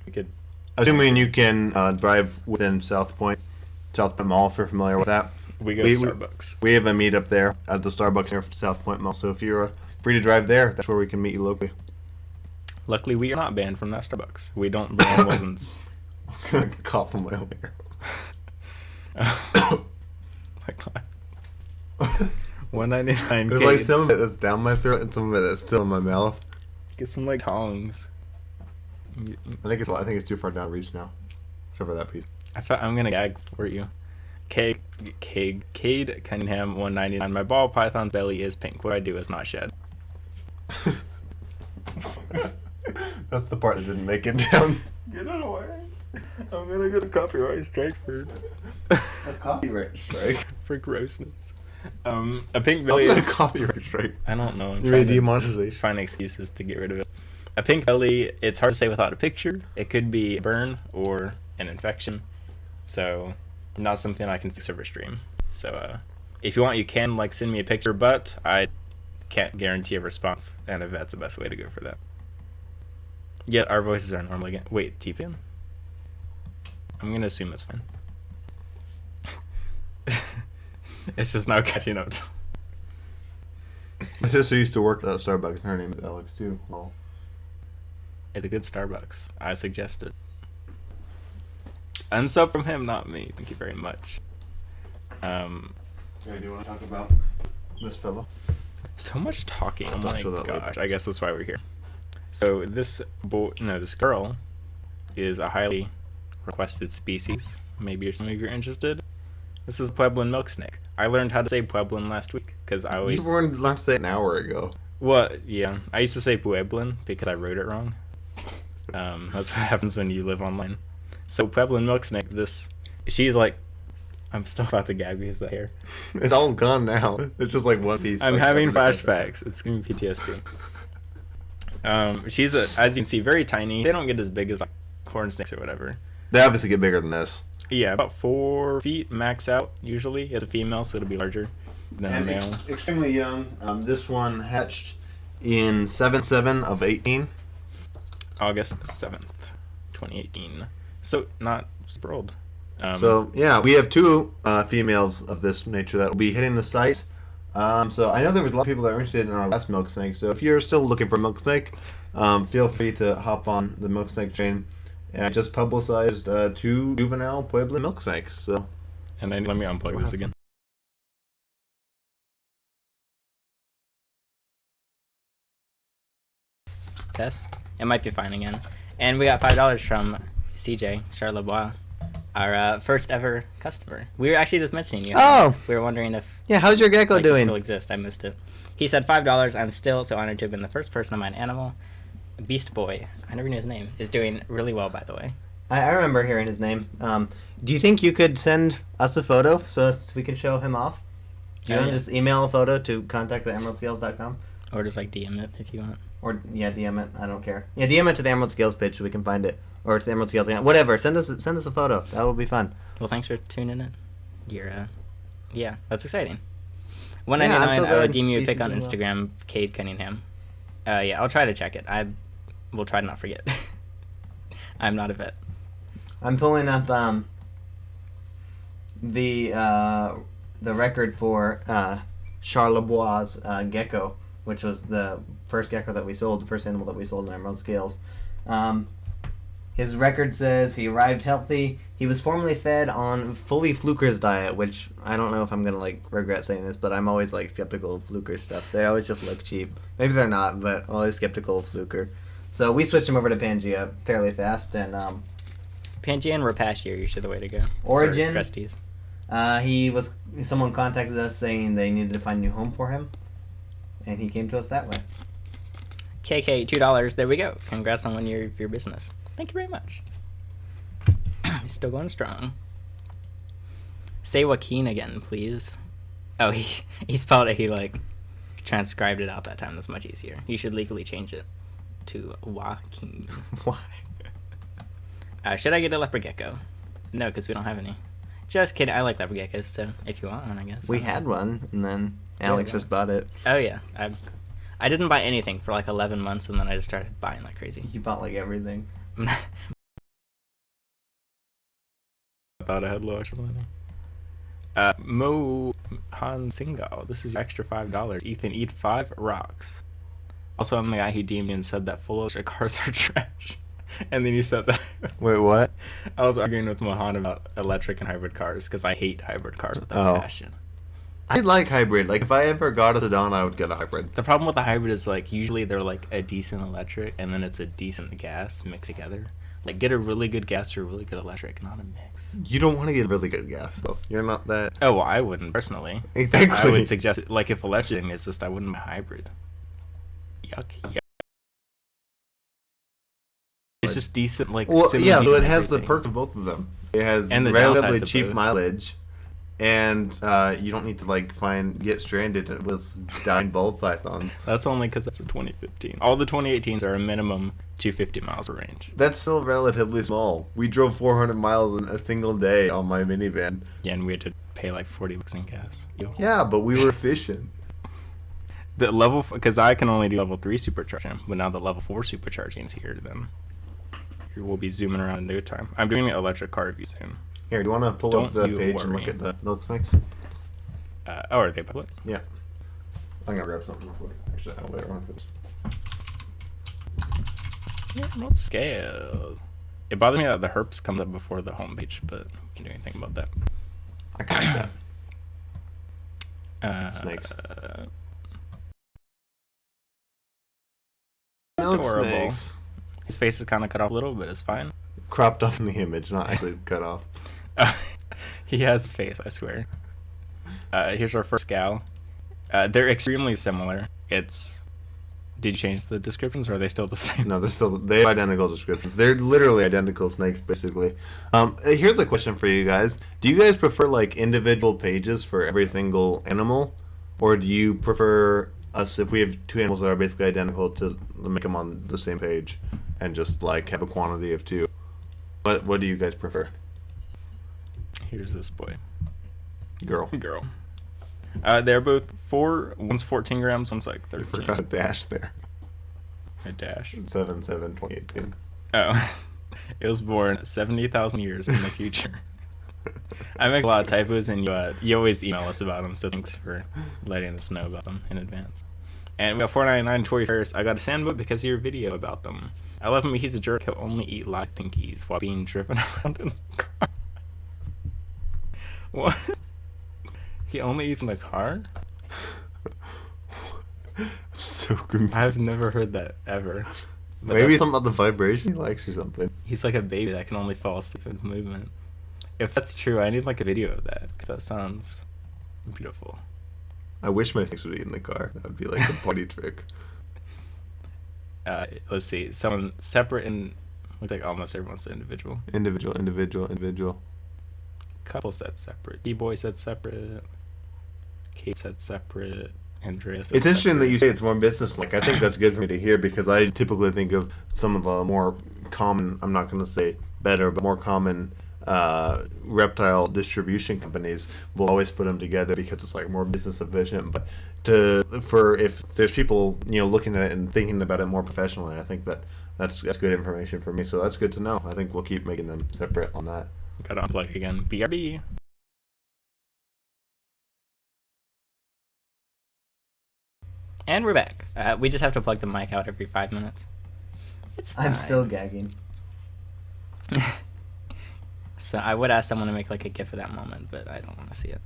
We could... Assuming you can drive within South Point Mall, if you're familiar with that. We go to Starbucks. We have a meetup there at the Starbucks near South Point Mall, so if you're free to drive there, that's where we can meet you locally. Luckily, we are not banned from that Starbucks. We don't bring animals. I'm gonna cough on my own hair. $1.99. There's some of it that's down my throat and some of it that's still in my mouth. Get some tongs. I think it's too far down reach now. Except for that piece. I'm gonna gag for you. Cade Cunningham 199. My ball python's belly is pink. What I do is not shed. That's the part that didn't make it down. Get it away. I'm gonna get a copyright strike for A copyright strike? for grossness. A pink belly How's that is... a copyright strike? I don't know. I'm You made trying to demonetization. find excuses to get rid of it. A pink belly, it's hard to say without a picture. It could be a burn or an infection. So, not something I can fix over stream. So, if you want, you can, send me a picture, but I can't guarantee a response, and a vet's the best way to go for that. Yet our voices are normally wait, TPN? I'm gonna assume it's fine. It's just now catching up. My sister used to work at Starbucks, and her name is Alex too. Well, It's a good Starbucks. I suggest it. Unsub from him, not me. Thank you very much. do you want to talk about this fellow? So much talking. Oh I'll my show that later. gosh. I guess that's why we're here. So this this girl is a highly requested species. Maybe some of you are interested. This is Pueblan milk snake. I learned how to say Pueblan last week because I always. You learned to say it an hour ago. Well, yeah. I used to say Pueblan because I wrote it wrong. That's what happens when you live online. So Pueblan milk snake. She's like. I'm still about to gag because of the hair. It's all gone now. It's just like one piece. I'm like, having everything. flashbacks. It's giving me PTSD. She's as you can see, very tiny. They don't get as big as like corn snakes or whatever. They obviously get bigger than this. Yeah, about 4 feet max out usually. It's a female, so it'll be larger than a male. Extremely young. This one hatched in 7/7 of 18. August 7th, 2018. So not super old. So yeah, we have 2 females of this nature that will be hitting the site. So I know there was a lot of people that were interested in our last milk snake. So if you're still looking for a milk snake, feel free to hop on the milk snake chain. And I just publicized 2 juvenile Pueblan milk snakes. So And then let me unplug this again. Test. It might be fine again. And we got $5 from CJ Charlebois, our first ever customer. We were actually just mentioning you. Oh! We were wondering if Yeah, how's your gecko it doing? still exists. I missed it. He said $5. I'm still so honored to have been the first person to mine animal. Beast Boy, I never knew his name, is doing really well, by the way. I remember hearing his name. Do you think you could send us a photo so we can show him off? Do you want to just email a photo to contact@emeraldscales.com? Or just like DM it if you want. Or, yeah, DM it. I don't care. Yeah, DM it to the Emerald Scales page so we can find it. Or to the Emerald Scales account. Whatever. Send us a photo. That will be fun. Well, thanks for tuning in. Yeah, that's exciting. I'm $1.99. so I would glad deem you a Beast pick is on doing well. Instagram, Cade Cunningham. Yeah, I'll try to check it. I will try to not forget. I'm not a vet. I'm pulling up the record for Charlebois' gecko, which was the first gecko that we sold, the first animal that we sold in Emerald Scales. His record says he arrived healthy. He was formerly fed on fully Fluker's diet, which I don't know if I'm gonna regret saying this, but I'm always skeptical of Fluker stuff. They always just look cheap. Maybe they're not, but always skeptical of Fluker. So we switched him over to Pangea fairly fast, and Pangea and Rapace are usually the way to go. Origin. For Cresties. Someone contacted us saying they needed to find a new home for him, and he came to us that way. KK, $2. There we go. Congrats on 1 year of your business. Thank you very much. He's still going strong. Say Joaquin again, please. Oh, he spelled it. He transcribed it out that time. That's much easier. You should legally change it to Joaquin. Why? Should I get a leopard gecko? No, because we don't have any. Just kidding. I like leopard geckos, so if you want one, I guess. We had one, and then Alex just bought it. Oh yeah, I didn't buy anything for 11 months, and then I just started buying like crazy. You bought everything. I thought I had low extra money. Mo Han Singal, this is your extra $5. Ethan, eat 5 rocks. Also, I'm the guy who DM'd me and said that full electric cars are trash. And then you said that. Wait, what? I was arguing with Mohan about electric and hybrid cars because I hate hybrid cars with a passion. I like hybrid. If I ever got a sedan, I would get a hybrid. The problem with the hybrid is usually they're a decent electric and then it's a decent gas mixed together. Get a really good gas or a really good electric, not a mix. You don't want to get really good gas, though. You're not that... Oh, well, I wouldn't, personally. Exactly. I would suggest, if electric is just, I wouldn't buy hybrid. Yuck. It's just decent, Well, similar yeah, so it decent has the everything. perk of both of them. It has And the relatively downsides of cheap both. mileage, and you don't need to, get stranded with dying ball pythons. That's only because that's a 2015. All the 2018s are a minimum 250 miles of range. That's still relatively small. We drove 400 miles in a single day on my minivan. Yeah, and we had to pay $40 in gas. Yo. Yeah, but we were efficient. The level, because I can only do level 3 supercharging, but now the level 4 supercharging is here. Then we'll be zooming around in no time. I'm doing an electric car review soon. Here, do you want to pull up the Don't you page and look worry. at the milk snakes? Oh, are they public? Yeah. I'm gonna grab something before. Actually, I'll wait around for this. Yeah, I'm not scared. It bothers me that the herps comes up before the homepage, but we can do anything about that. I kind of Snakes. milk Adorable. snakes. His face is kind of cut off a little, but it's fine. Cropped off in the image, not actually cut off. He has his face, I swear. Here's our first gal. They're extremely similar. Did you change the descriptions, or are they still the same? No, they have identical descriptions. They're literally identical snakes, basically. Here's a question for you guys: do you guys prefer like individual pages for every single animal, or do you prefer us if we have two animals that are basically identical to make them on the same page and just like have a quantity of two? What do you guys prefer? Here's this boy. Girl. Girl. They're both one's 14 grams, one's like 13. You forgot a dash there. A dash. 7/7/2018. Oh. It was born 70,000 years in the future. I make a lot of typos, and you always email us about them, so thanks for letting us know about them in advance. And we got $4.99 21st. I got a sandbook because of your video about them. I love him. He's a jerk. He'll only eat live pinkies while being driven around in the car. What? He only eats in the car? I'm so confused. I've never heard that ever. But Maybe that's- something about the vibration he likes or something. He's like a baby that can only fall asleep in movement. If that's true, I need like a video of that, because that sounds beautiful. I wish my snakes would eat in the car. That would be like a party trick. Let's see. Someone separate and looks like almost everyone's individual. Individual. Couple said separate. D-boy said separate. Kate said separate. Andrea said It's interesting that separate. you say it's more business-like. I think that's good for me to hear because I typically think of some of the more common, I'm not going to say better, but more common reptile distribution companies will always put them together because it's like more business efficient. But if there's people looking at it and thinking about it more professionally, I think that's good information for me. So that's good to know. I think we'll keep making them separate on that. Gotta unplug again. BRB. And we're back. We just have to plug the mic out every 5 minutes. It's fine. I'm still gagging. So I would ask someone to make like a GIF of that moment, but I don't want to see it.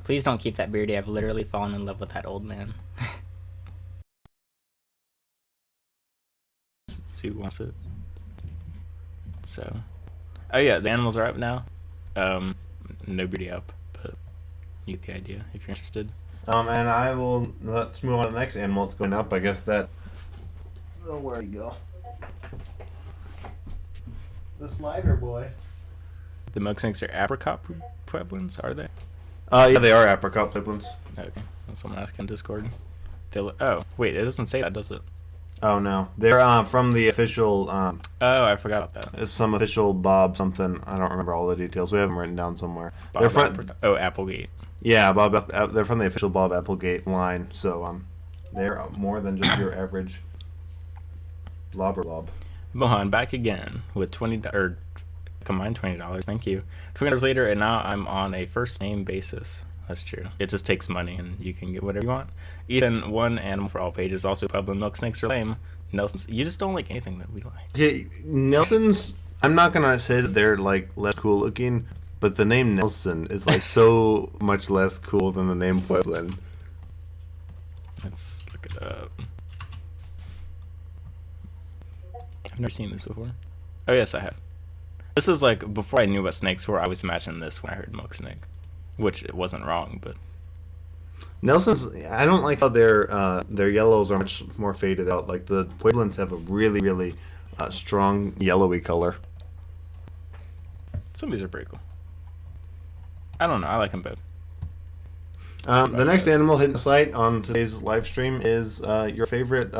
Please don't keep that beardy. I've literally fallen in love with that old man. Sue wants it. So, oh yeah, the animals are up now. No beardy up, but you get the idea if you're interested. And let's move on to the next animal that's going up. I guess that. Oh, where'd he go? The slider boy. The milk snakes are apricot Pueblans, are they? Yeah, they are apricot Pueblans. Okay, that's someone asking in Discord. Oh, wait, it doesn't say that, does it? Oh no, they're from the official. Oh, I forgot about that. It's some official Bob something. I don't remember all the details. We have them written down somewhere. Bob They're from. Applegate. Yeah, Bob. They're from the official Bob Applegate line. So they're more than just your average lob. Mohan back again with combined $20. Thank you. $20 later, and now I'm on a first name basis. That's true. It just takes money, and you can get whatever you want. Ethan, one animal for all pages. Also, Pueblan milk snakes are lame. Nelson's. You just don't like anything that we like. Okay, Nelson's. I'm not gonna say that they're like less cool looking, but the name Nelson is like so much less cool than the name Pueblan. Let's look it up. I've never seen this before. Oh yes, I have. This is like before I knew what snakes were. I was imagining this when I heard milk snake, which it wasn't wrong, but Nelson's. I don't like how their yellows are much more faded out. Like the Pueblans have a really strong yellowy color. some of these are pretty cool. I don't know. I like them both. The next animal hitting the site on today's live stream is your favorite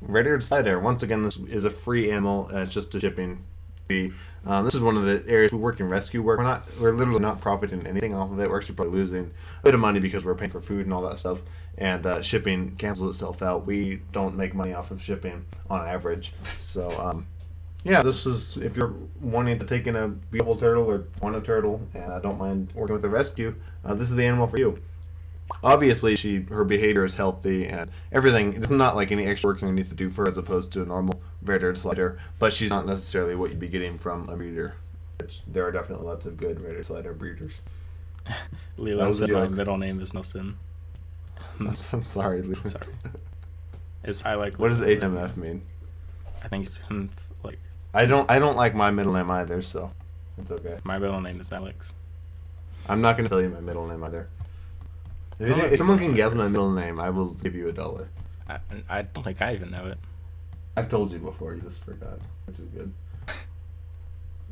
red-eared slider. Once again, this is a free animal. It's just a shipping fee. This is one of the areas we work in rescue work. We're literally not profiting anything off of it. We're actually probably losing a bit of money because we're paying for food and all that stuff. And shipping cancels itself out. We don't make money off of shipping on average. So, yeah, this is, if you're wanting to take in a beautiful turtle or want a turtle and don't mind working with a rescue, this is the animal for you. Obviously, her behavior is healthy and everything. It's not like any extra work you need to do for her as opposed to a normal red-haired slider, but she's not necessarily what you'd be getting from a breeder. There are definitely lots of good red-haired slider breeders. Leland said my middle name is Nelson. I'm sorry, Leland. Sorry. I like. What does HMF mean? I think it's like. I don't like my middle name either, so it's okay. My middle name is Alex. I'm not going to tell you my middle name either. If someone can guess my middle name, I will give you $1. I don't think I even know it. I've told you before, you just forgot, which is good.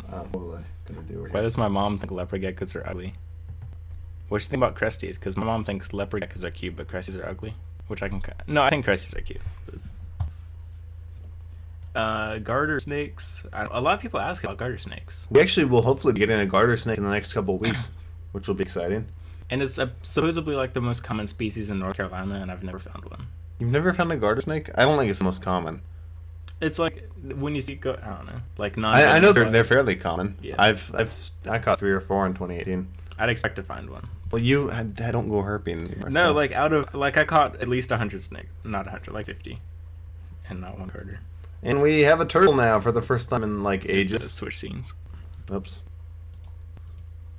What was I going to do? Why does my mom think leopard geckos are ugly? What you think about cresties? Because my mom thinks leopard geckos are cute, but cresties are ugly. Which I can... No, I think cresties are cute. But... garter snakes. A lot of people ask about garter snakes. We actually will hopefully be getting a garter snake in the next couple of weeks, which will be exciting. And it's supposedly like the most common species in North Carolina, and I've never found one. You've never found a garter snake? I don't think it's the most common. It's like when you see, I don't know, like non. I know they're fairly common. Yeah. I caught 3 or 4 in 2018. I'd expect to find one. Well, I don't go herping anymore. No, so. like I caught at least 100 snake, not 100, like 50, and not one garter. And we have a turtle now for the first time in like ages. Just switch scenes. Oops.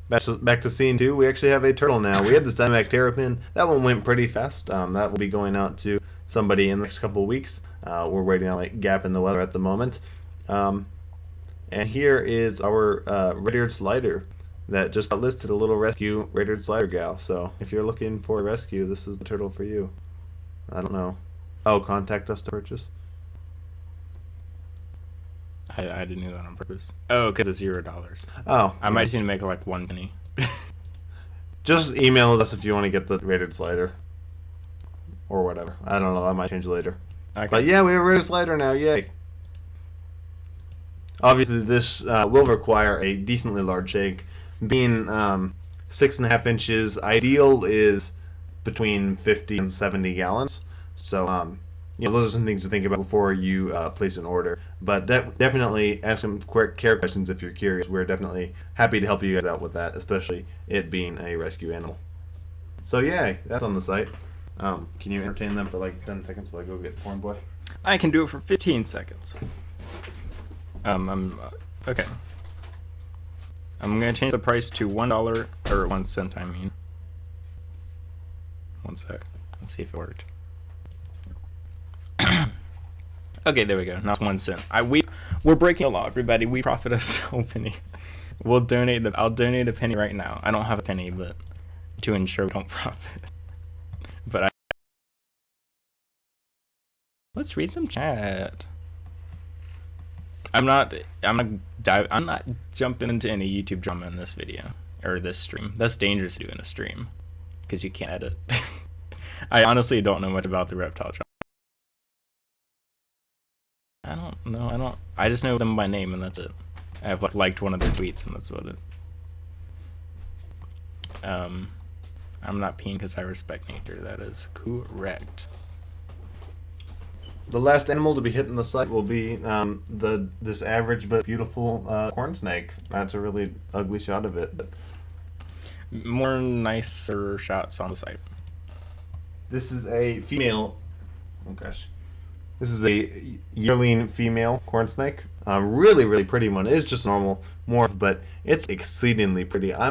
Back to scene 2. We actually have a turtle now. We had this Diamondback terrapin. That one went pretty fast. That will be going out to somebody in the next couple of weeks. We're waiting on a gap in the weather at the moment. And here is our red-eared slider that just got listed, a little rescue red-eared slider gal. So if you're looking for a rescue, this is the turtle for you. I don't know. Oh, contact us to purchase. I didn't do that on purpose. Oh, because it's $0. Oh. I might just need to make like 1 penny. Just email us if you want to get the rated slider. Or whatever. I don't know. I might change later. Okay. But yeah, we have a rated slider now. Yay. Obviously, this will require a decently large shank. Being 6.5 inches, ideal is between 50 and 70 gallons. So, those are some things to think about before you place an order. But definitely ask some quick care questions if you're curious. We're definitely happy to help you guys out with that, especially it being a rescue animal. So yay, that's on the site. Can you entertain them for like 10 seconds while I go get Porn Boy? I can do it for 15 seconds. Okay. I'm gonna change the price to $1 or 1 cent. I mean, 1 sec. Let's see if it worked. Okay, there we go. Now it's 1 cent. We're breaking a law, everybody. We profit a so penny. I'll donate a penny right now. I don't have a penny, but to ensure we don't profit. But let's read some chat. I'm not jumping into any YouTube drama in this video or this stream. That's dangerous to do in a stream because you can't edit. I honestly don't know much about the reptile drama. I don't know. I just know them by name and that's it. I've liked one of their tweets and that's about it. I'm not peeing because I respect nature. That is correct. The last animal to be hitting the site will be this average but beautiful corn snake. That's a really ugly shot of it. But more nicer shots on the site. This is a female. Oh gosh. This is a yearling female corn snake. Really, really pretty one. It's just normal morph, but it's exceedingly pretty. I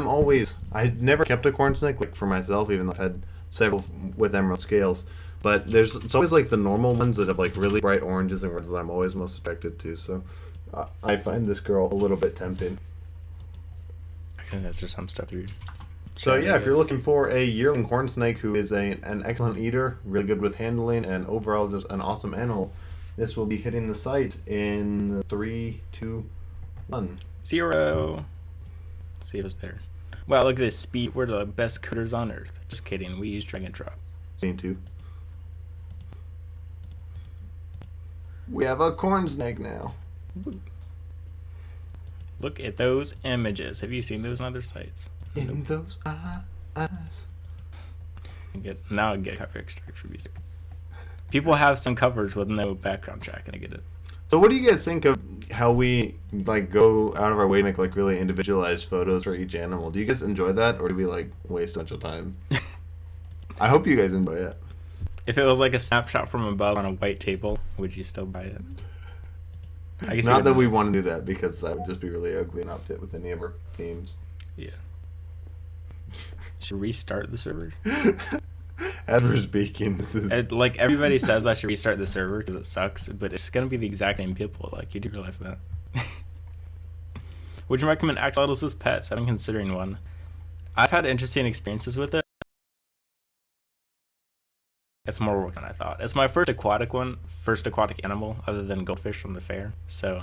never kept a corn snake like for myself, even though I've had several with emerald scales. But it's always like the normal ones that have like really bright oranges and reds that I'm always most attracted to. So I find this girl a little bit tempting. I think that's just some stuff you. So yeah, if you're looking for a yearling corn snake who is an excellent eater, really good with handling, and overall just an awesome animal, this will be hitting the site in 3, 2, 1. 0. Let's see if it's there. Wow, look at this speed. We're the best critters on earth. Just kidding. We use drag and drop. Scene 2. We have a corn snake now. Look at those images. Have you seen those on other sites? In those eyes. Now I get copyright strike for music. People have some covers with no background track, and I get it. So what do you guys think of how we like go out of our way to make like really individualized photos for each animal? Do you guys enjoy that, or do we like waste a bunch of time? I hope you guys enjoy it. If it was like a snapshot from above on a white table, would you still buy it? I guess Not that we want to do that, because that would just be really ugly and not fit with any of our themes. Yeah. Should restart the server? As we're speaking, this is Like everybody says I should restart the server because it sucks, but it's gonna be the exact same people. Like you do realize that. Would you recommend axolotls as pets? I've been considering one. I've had interesting experiences with it. It's more work than I thought. It's my first aquatic animal other than goldfish from the fair. So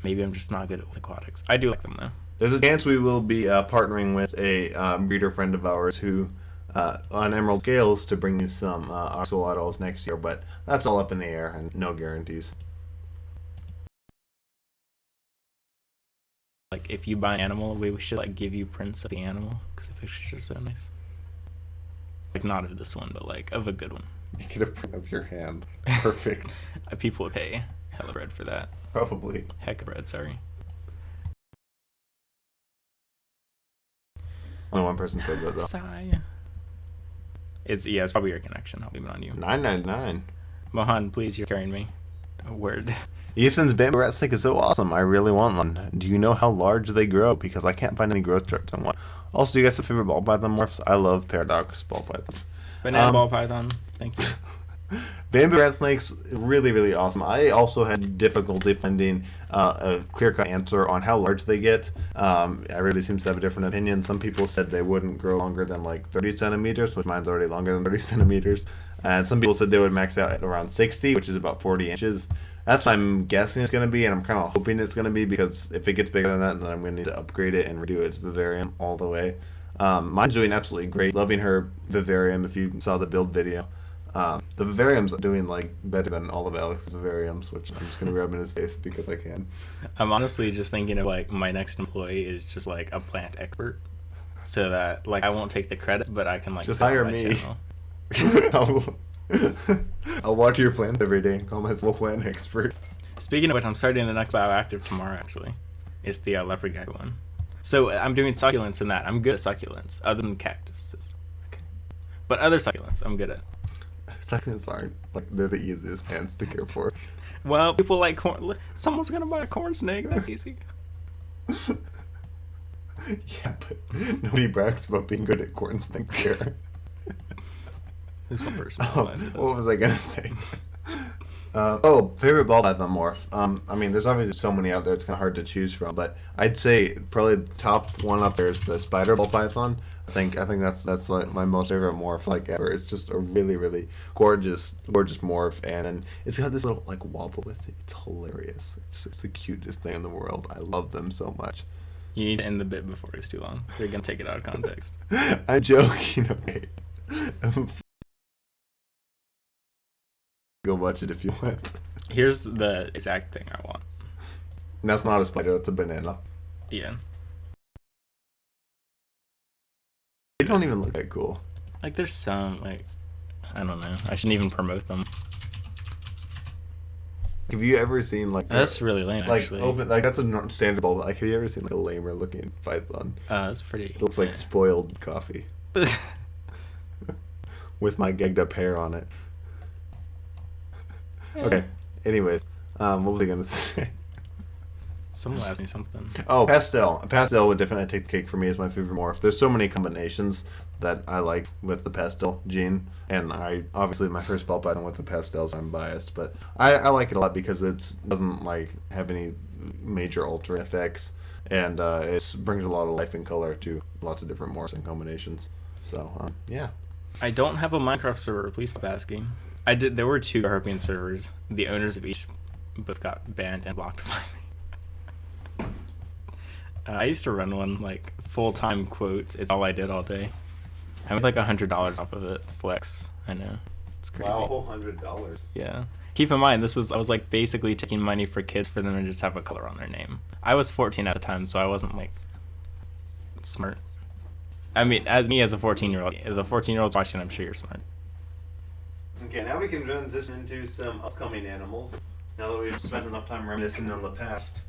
maybe I'm just not good at aquatics. I do like them though. there's a chance we will be partnering with a breeder friend of ours who on Emerald Scales to bring you some axolotls next year, but that's all up in the air and no guarantees. Like if you buy an animal, we should like give you prints of the animal because the pictures are so nice. Like not of this one, but like of a good one. You get a print of your hand. Perfect. People would pay hella bread for that. Probably. Heck of bread, sorry. Only one person said that though. Sigh. It's probably your connection. I'll leave it on you. $9.99. Mohan, please, you're carrying me. A word. Ethan's bamboo rat snake is so awesome. I really want one. Do you know how large they grow? Because I can't find any growth charts on one. Also, do you guys have favorite ball python morphs? I love paradox ball pythons. Banana ball python. Thank you. Bamboo rat snakes, really, really awesome. I also had difficulty finding a clear-cut answer on how large they get. Everybody seems to have a different opinion. Some people said they wouldn't grow longer than like 30 centimeters, which mine's already longer than 30 centimeters. And some people said they would max out at around 60, which is about 40 inches. That's what I'm guessing it's going to be, and I'm kind of hoping it's going to be, because if it gets bigger than that, then I'm going to need to upgrade it and redo its vivarium all the way. Mine's doing absolutely great. Loving her vivarium, if you saw the build video. The vivarium's doing like better than all of Alex's vivariums, which I'm just going to rub in his face because I can. I'm honestly just thinking of like my next employee is just like a plant expert, so that like I won't take the credit, but I can like just hire me. I'll water your plants every day and call myself a plant expert. Speaking of which, I'm starting the next bioactive tomorrow, actually. It's the leopard gecko one. So I'm doing succulents in that. I'm good at succulents, other than cactuses. Okay. But other succulents, I'm good at. Succulents aren't, like, they're the easiest plants to care for. Well, people like corn. Someone's going to buy a corn snake. That's easy. Yeah, but nobody brags about being good at corn snake care. There's one person. What was I gonna say? Favorite ball python morph. I mean, there's obviously so many out there. It's kind of hard to choose from, but I'd say probably the top one up there is the spider ball python. I think that's like my most favorite morph like ever. It's just a really, really gorgeous morph, and it's got this little like wobble with it. It's hilarious. It's just the cutest thing in the world. I love them so much. You need to end the bit before it's too long. You're gonna take it out of context. I'm joking. Okay. Go watch it if you want. Here's the exact thing I want. That's not a spider, that's a banana. Yeah. They don't even look that cool. Like there's some, like, I don't know. I shouldn't even promote them. Have you ever seen like... That's really lame, like, actually. Open, like that's a standard ball, but like have you ever seen like a lamer looking python? That's pretty... It looks like spoiled coffee. With my gagged up hair on it. Okay. Anyways, what was I gonna say? Someone asked me something. Oh, pastel. Pastel would definitely take the cake for me as my favorite morph. There's so many combinations that I like with the pastel gene, and I obviously my first ball python with the pastels. I'm biased, but I like it a lot because it doesn't like have any major altering effects, and it brings a lot of life and color to lots of different morphs and combinations. So yeah. I don't have a Minecraft server. Please stop asking. I did. There were 2 Harpian servers. The owners of each both got banned and blocked by me. I used to run one like full-time quote. It's all I did all day. I made like $100 off of it. Flex. I know. It's crazy. Wow, a whole $100. Yeah. Keep in mind, I was like basically taking money for kids for them to just have a color on their name. I was 14 at the time, so I wasn't like smart. I mean, as a 14-year-old, the 14-year-olds watching, I'm sure you're smart. Okay, now we can transition into some upcoming animals. Now that we've spent enough time reminiscing on the past.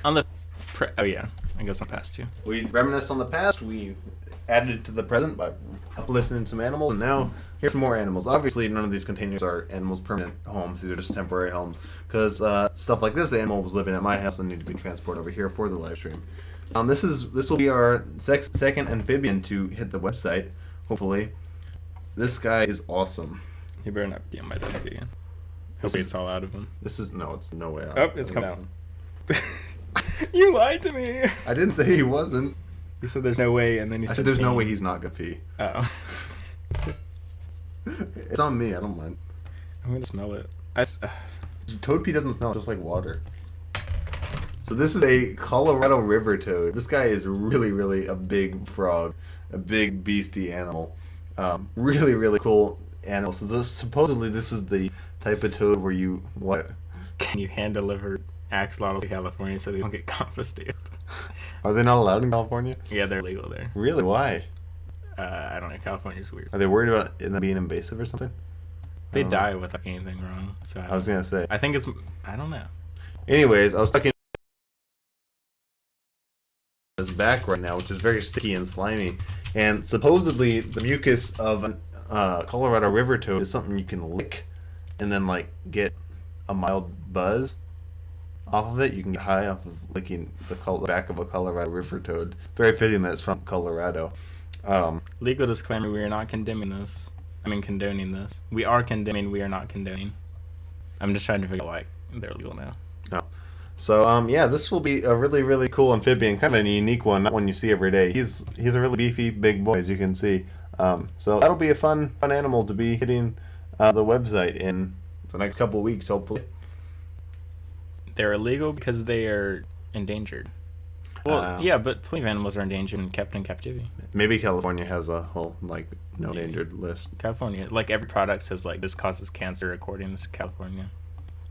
Oh yeah, I guess on past too. We reminisced on the past, we added to the present by listing some animals, and now here's some more animals. Obviously, none of these containers are animals' permanent homes. These are just temporary homes. Because stuff like this animal was living at my house and need to be transported over here for the live stream. This will be our second amphibian to hit the website, hopefully. This guy is awesome. He better not be on my desk again. Hopefully it's all out of him. It's no way out. Oh, it's coming out. You lied to me. I didn't say he wasn't. You said there's no way, and then you I said said there's no peeing. way he's not gonna pee. Oh. It's on me. I don't mind. I'm gonna smell it. Toad pee doesn't smell just like water. So this is a Colorado river toad. This guy is really, really a big frog, a big beastie animal. Really, really cool animal. So supposedly this is the type of toad where you what? Can you hand deliver axolotls to California so they don't get confiscated? Are they not allowed in California? Yeah, they're legal there. Really? Why? I don't know. California's weird. Are they worried about them being invasive or something? They die without anything wrong. So I was gonna say. I think it's. I don't know. Anyways, I was talking his back right now, which is very sticky and slimy, and supposedly the mucus of a Colorado river toad is something you can lick, and then like get a mild buzz off of it. You can get high off of licking the back of a Colorado river toad. Very fitting that it's from Colorado. Legal disclaimer: we are not condemning this. I mean, condoning this. We are condemning. We are not condoning. I'm just trying to figure out why they're legal now. Oh. So yeah, this will be a really, really cool amphibian, kind of a unique one, not one you see every day. He's a really beefy, big boy, as you can see. So that'll be a fun animal to be hitting the website in the next couple of weeks, hopefully. They're illegal because they are endangered. Well, yeah, but plenty of animals are endangered and kept in captivity. Maybe California has a whole no endangered list. California, like every product says, like this causes cancer according to California.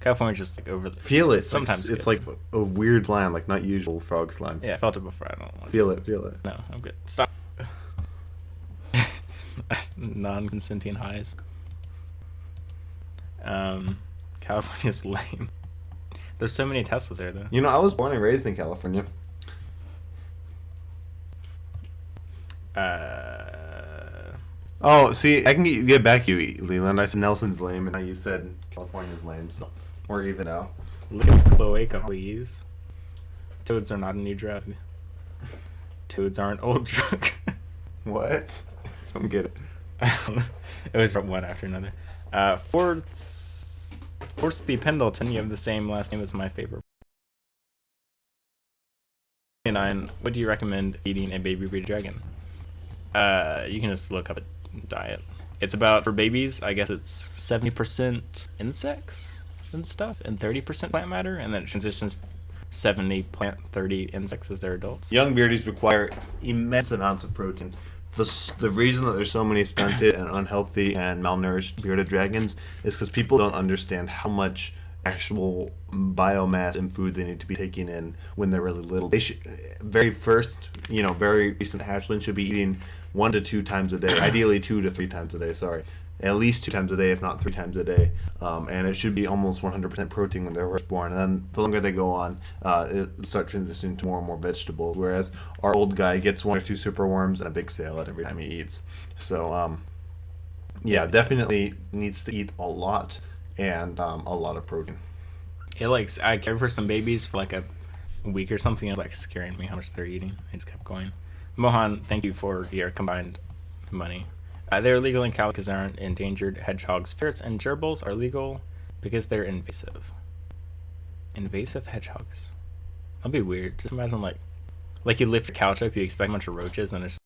California's just like over the. Feel it. Sometimes it's like a weird slime, like not usual frog slime. Yeah, I felt it before. I don't want Feel it. No, I'm good. Stop. Non-consenting highs. California's lame. There's so many Teslas there, though. You know, I was born and raised in California. Oh, see, I can get back you, Leland. I said Nelson's lame, and now you said California's lame, so we're even now. Look at this cloaca, please. Toads are not a new drug. Toads are an old drug. What? I don't get it. It was one after another. Force the Pendleton, you have the same last name as my favorite. 9. What do you recommend feeding a baby breed dragon? You can just look up a diet. It's about, for babies, I guess it's 70% insects and stuff, and 30% plant matter, and then it transitions 70 plant, 30 insects as they're adults. Young beardies require immense amounts of protein. The reason that there's so many stunted and unhealthy and malnourished bearded dragons is because people don't understand how much actual biomass and food they need to be taking in when they're really little. They should, very recent hatchlings should be eating 1 to 2 times a day, ideally 2 to 3 times a day, sorry. At least 2 times a day, if not 3 times a day. And it should be almost 100% protein when they're first born. And then the longer they go on, it starts transitioning to more and more vegetables. Whereas our old guy gets 1 or 2 superworms and a big salad every time he eats. So, yeah, definitely needs to eat a lot and a lot of protein. I cared for some babies for like a week or something. It was like scaring me how much they're eating. I just kept going. Mohan, thank you for your combined money. They're legal in Cal because they aren't endangered. Hedgehogs, ferrets, and gerbils are legal because they're invasive. Invasive hedgehogs. That'd be weird. Just imagine like you lift your couch up, you expect a bunch of roaches, and it's.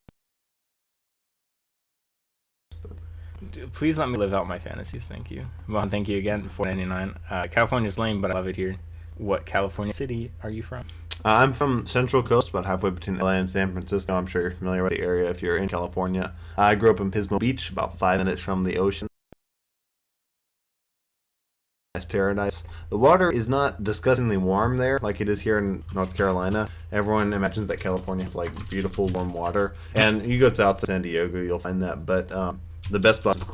Dude, please let me live out my fantasies. Thank you. Mohan, thank you again. $4.99. California's lame, but I love it here. What California city are you from? I'm from Central Coast, about halfway between LA and San Francisco. I'm sure you're familiar with the area if you're in California. I grew up in Pismo Beach, about 5 minutes from the ocean. paradise. The water is not disgustingly warm there like it is here in North Carolina. Everyone imagines that California has like beautiful warm water, and you go south to San Diego, you'll find that. But the best spots in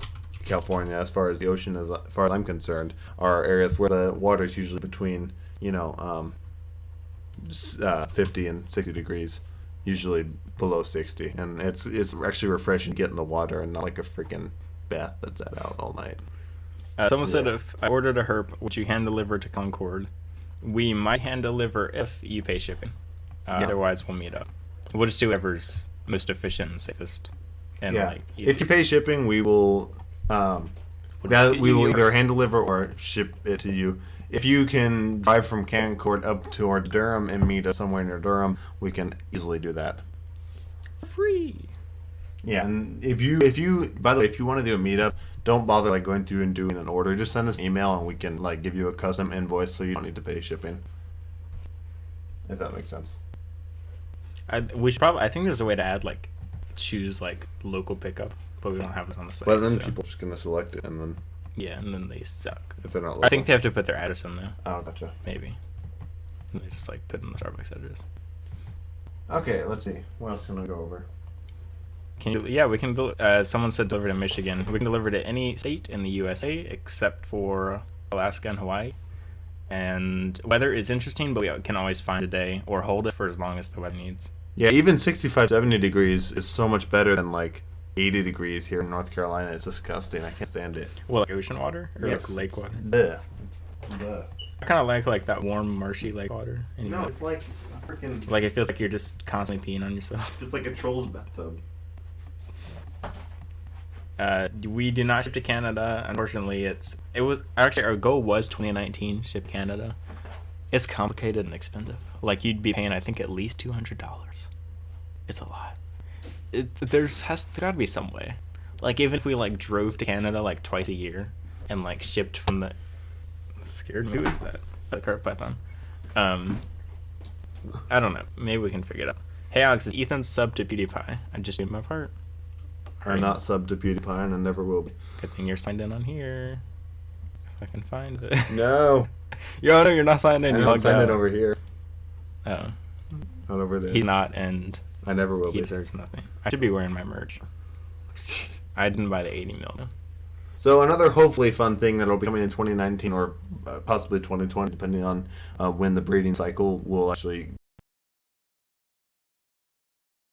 California, as far as the ocean, as far as I'm concerned, are areas where the water is usually between 50 and 60 degrees, usually below 60, and it's actually refreshing to get in the water and not like a freaking bath that's out all night. Someone said if I ordered a herp, would you hand deliver to Concord? We might hand deliver if you pay shipping. Otherwise, we'll meet up. We'll just do whatever's most efficient and safest. And if you pay shipping, we will. We will either hand deliver or ship it to you. If you can drive from Concord up towards Durham and meet us somewhere near Durham, we can easily do that. Free. Yeah, and if you by the way, if you want to do a meetup, don't bother like going through and doing an order. Just send us an email and we can like give you a custom invoice so you don't need to pay shipping. If that makes sense. We should probably. I think there's a way to add like choose like local pickup, but we don't have it on the site. But then people are just gonna select it and then. Yeah, and then they suck. If they're not local. I think they have to put their address in there. Oh, gotcha. Maybe. And they just like put in the Starbucks address. Okay, let's see. What else can I go over? Can you? Yeah, we can. Someone said deliver to Michigan. We can deliver to any state in the USA except for Alaska and Hawaii. And weather is interesting, but we can always find a day or hold it for as long as the weather needs. Yeah, even 65, 70 degrees is so much better than like 80 degrees here in North Carolina. It's disgusting. I can't stand it. Well, like ocean water or yes. like lake water. Bleh. I kind of like that warm, marshy lake water. No, it's like freaking. Like it feels like you're just constantly peeing on yourself. It's like a troll's bathtub. We do not ship to Canada. Unfortunately, our goal was 2019 ship Canada. It's complicated and expensive. Like you'd be paying, I think, at least $200. It's a lot. There's got to be some way. Like even if we like drove to Canada like twice a year and like shipped from the. Scared me. Who is that? The carpet python. I don't know. Maybe we can figure it out. Hey Alex, is Ethan sub to PewDiePie? I just did my part. Are not sub to PewDiePie and I never will be. Good thing you're signed in on here. If I can find it. No. No, you're not signed in. I'm signed in over here. Oh. Not over there. He's not, and I never will be. He deserves nothing. I should be wearing my merch. I didn't buy the 80 mil. So another hopefully fun thing that will be coming in 2019 or possibly 2020, depending on when the breeding cycle will actually.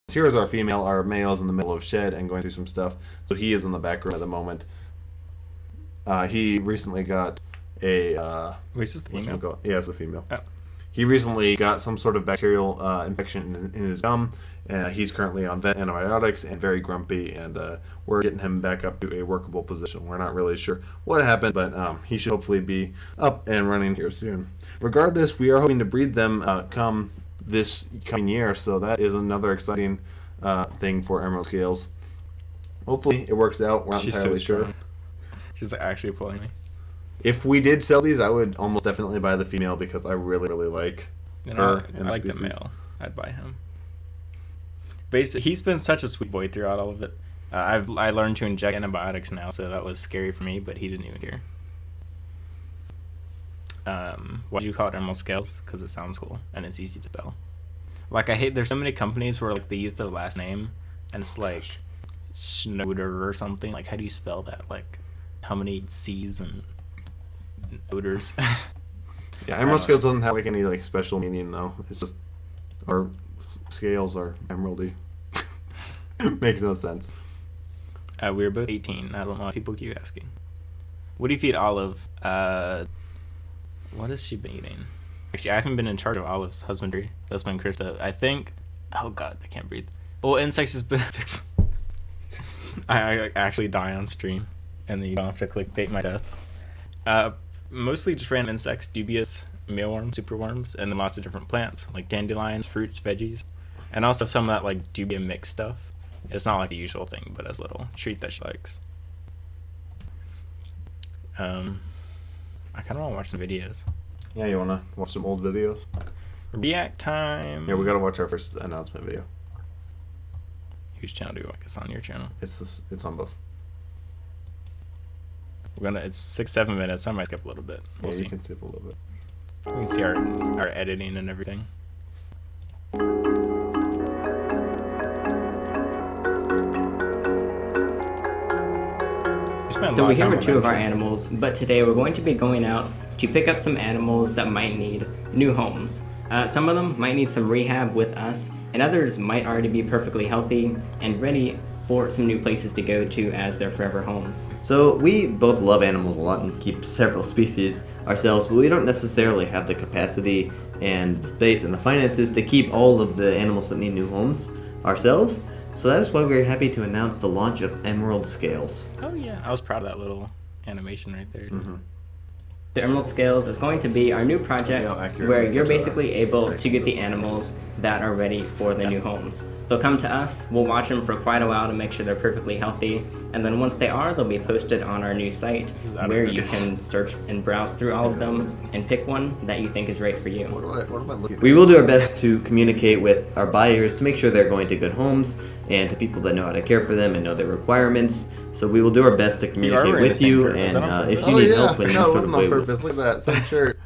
Here is our female. Our male is in the middle of shed and going through some stuff. So he is in the back room at the moment. He recently got a. Wait, is this the female? Yeah, it's a female. Oh. He recently got some sort of bacterial infection in his gum. He's currently on vet antibiotics and very grumpy, and we're getting him back up to a workable position. We're not really sure what happened, but he should hopefully be up and running here soon. Regardless, we are hoping to breed them come this coming year, so that is another exciting thing for Emerald Scales. Hopefully it works out. We're not entirely sure. She's actually pulling me. If we did sell these, I would almost definitely buy the female because I really, really like her and I like species. the male. I'd buy him. Basically, he's been such a sweet boy throughout all of it. I learned to inject antibiotics now, so that was scary for me, but he didn't even care. Why do you call it Emerald Scales? Because it sounds cool and it's easy to spell. Like there's so many companies where like they use their last name and it's like Schnoder or something. Like how do you spell that? Like how many C's and odors? Yeah, Emerald Scales doesn't have like any like special meaning though. It's just our scales are emeraldy. Makes no sense. We were both 18. I don't know why people keep asking. What do you feed Olive? What has she been eating? Actually, I haven't been in charge of Olive's husbandry. That's been Krista. I think. Oh God, I can't breathe. Well, insects has been. I actually die on stream, and then you don't have to clickbait my death. Mostly just random insects, dubious, mealworms, superworms, and then lots of different plants like dandelions, fruits, veggies, and also some of that like dubia mixed stuff. It's not like the usual thing, but as a little treat that she likes. I kind of want to watch some videos. Yeah, you want to watch some old videos? React time. Yeah, we got to watch our first announcement video. Whose channel do you like? It's on your channel. It's on both. It's 6-7 minutes. I might skip a little bit. We'll Yeah, see. you can skip a little bit. We can see our editing and everything. So we're here with two of our animals, but today we're going to be going out to pick up some animals that might need new homes. Some of them might need some rehab with us, and others might already be perfectly healthy and ready for some new places to go to as their forever homes. So we both love animals a lot and keep several species ourselves, but we don't necessarily have the capacity and the space and the finances to keep all of the animals that need new homes ourselves. So that is why we're happy to announce the launch of Emerald Scales. Oh yeah, I was proud of that little animation right there. Mm-hmm. So Emerald Scales is going to be our new project See how accurate where we you're get to basically that. able to get the animals that are ready for the new homes. They'll come to us, we'll watch them for quite a while to make sure they're perfectly healthy, and then once they are, they'll be posted on our new site This is out of where you focus. can search and browse through all of them and pick one that you think is right for you. What am I looking at? We will do our best to communicate with our buyers to make sure they're going to good homes and to people that know how to care for them and know their requirements. So we will do our best to communicate wearing the with same you, shirt. Is and that on if purpose? you Oh need yeah, help in no, any it sort of wasn't on way, purpose. Look at that, same shirt.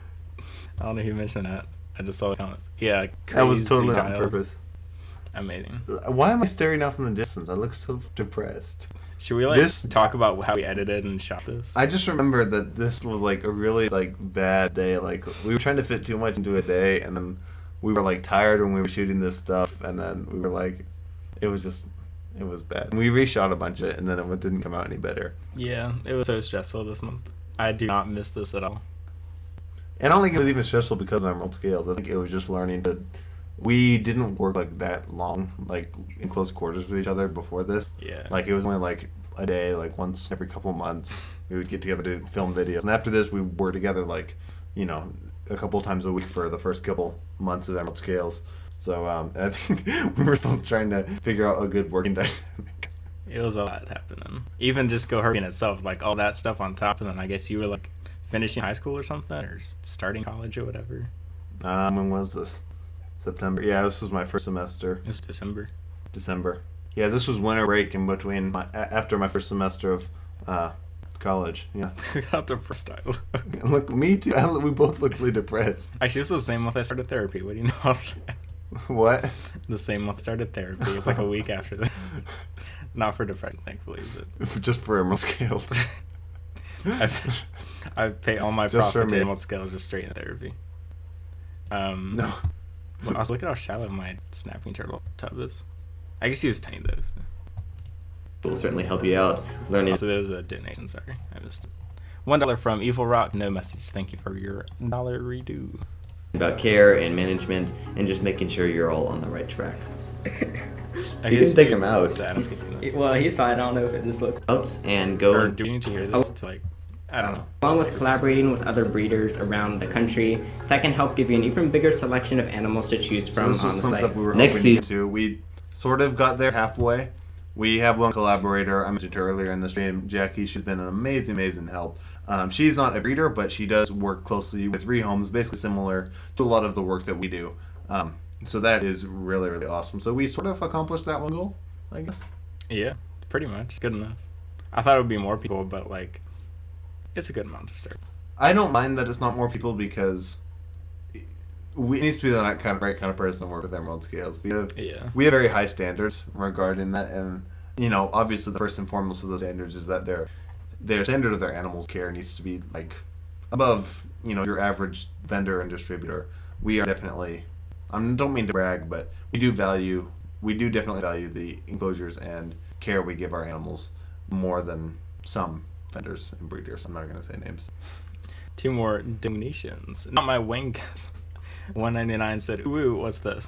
I don't know who mentioned that. I just saw the comments. Yeah, That was crazy totally on child. purpose. Amazing. Why am I staring off in the distance? I look so depressed. Should we talk about how we edited and shot this? I just remember that this was like a really like bad day. Like we were trying to fit too much into a day, and then we were like tired when we were shooting this stuff, and then we were like, it was bad. And we reshot a bunch of it, and then it didn't come out any better. Yeah, it was so stressful this month. I do not miss this at all. And I don't think it was even stressful because of Emerald Scales. I think it was just learning that we didn't work like that long, like in close quarters with each other before this. Yeah. Like it was only like a day, like once every couple of months, we would get together to film videos. And after this, we were together like, you know, a couple of times a week for the first couple months of Emerald Scales. So I think we were still trying to figure out a good working dynamic. It was a lot happening. Even just Go Herky in itself, like all that stuff on top, and then I guess you were like finishing high school or something, or starting college or whatever. When was this? September. Yeah, this was my first semester. It was December. December. Yeah, this was winter break in between after my first semester of college. Yeah. Got out the first style. Look, me too. We both look really depressed. Actually, this was the same month I started therapy. What do you know about that? What? The same month I started therapy. It was like a week after that. Not for depression, thankfully, but Just for Emerald Scales. I pay all my Just for profit to me. Emerald Scales just straight in therapy. No. Well, I was looking how shallow my snapping turtle tub is. I guess he was tiny though. So. we'll certainly help you out learning. Also, there was a donation. Sorry, I missed it. $1 from Evil Rock. No message. Thank you for your dollar redo. About care and management and just making sure you're all on the right track. I You guess can take him out. Sad, I'm skipping this. Well, he's fine. I don't know if it just looks. Out and go. Or do we need to hear this? To like, I don't know. Along with collaborating with other breeders around the country, that can help give you an even bigger selection of animals to choose So from this on was the some site. stuff we were Next hoping to get to. We sort of got there halfway. We have one collaborator. I mentioned her earlier in the stream, Jackie. She's been an amazing help. She's not a breeder, but she does work closely with rehomes, basically similar to a lot of the work that we do. So that is really awesome. So we sort of accomplished that one goal, I guess. Yeah, pretty much. Good enough. I thought it would be more people, but like, it's a good amount to start. I don't mind that it's not more people because it needs to be the right kind of person to work with Emerald Scales. We have very high standards regarding that, and you know, obviously the first and foremost of those standards is that their standard of their animals care needs to be like above, you know, your average vendor and distributor. We are definitely, I don't mean to brag, but we do definitely value the enclosures and care we give our animals more than some vendors and breeders. I'm not going to say names. 2 more donations. Not my wings. 199 said, ooh, what's this?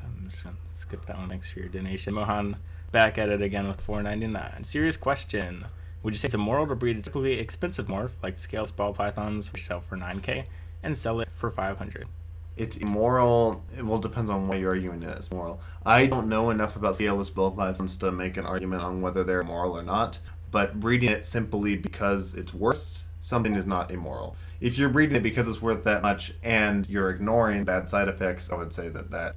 I'm just gonna skip that one. Thanks for your donation. Mohan back at it again with 499. Serious question. Would you say it's immoral to breed a typically expensive morph like scales ball pythons, which sell for $9K, and sell it for $500? It's immoral. Well, it depends on what you're arguing it as moral. I don't know enough about scaleless ball pythons to make an argument on whether they're immoral or not, but breeding it simply because it's worth something is not immoral. If you're breeding it because it's worth that much and you're ignoring bad side effects, I would say that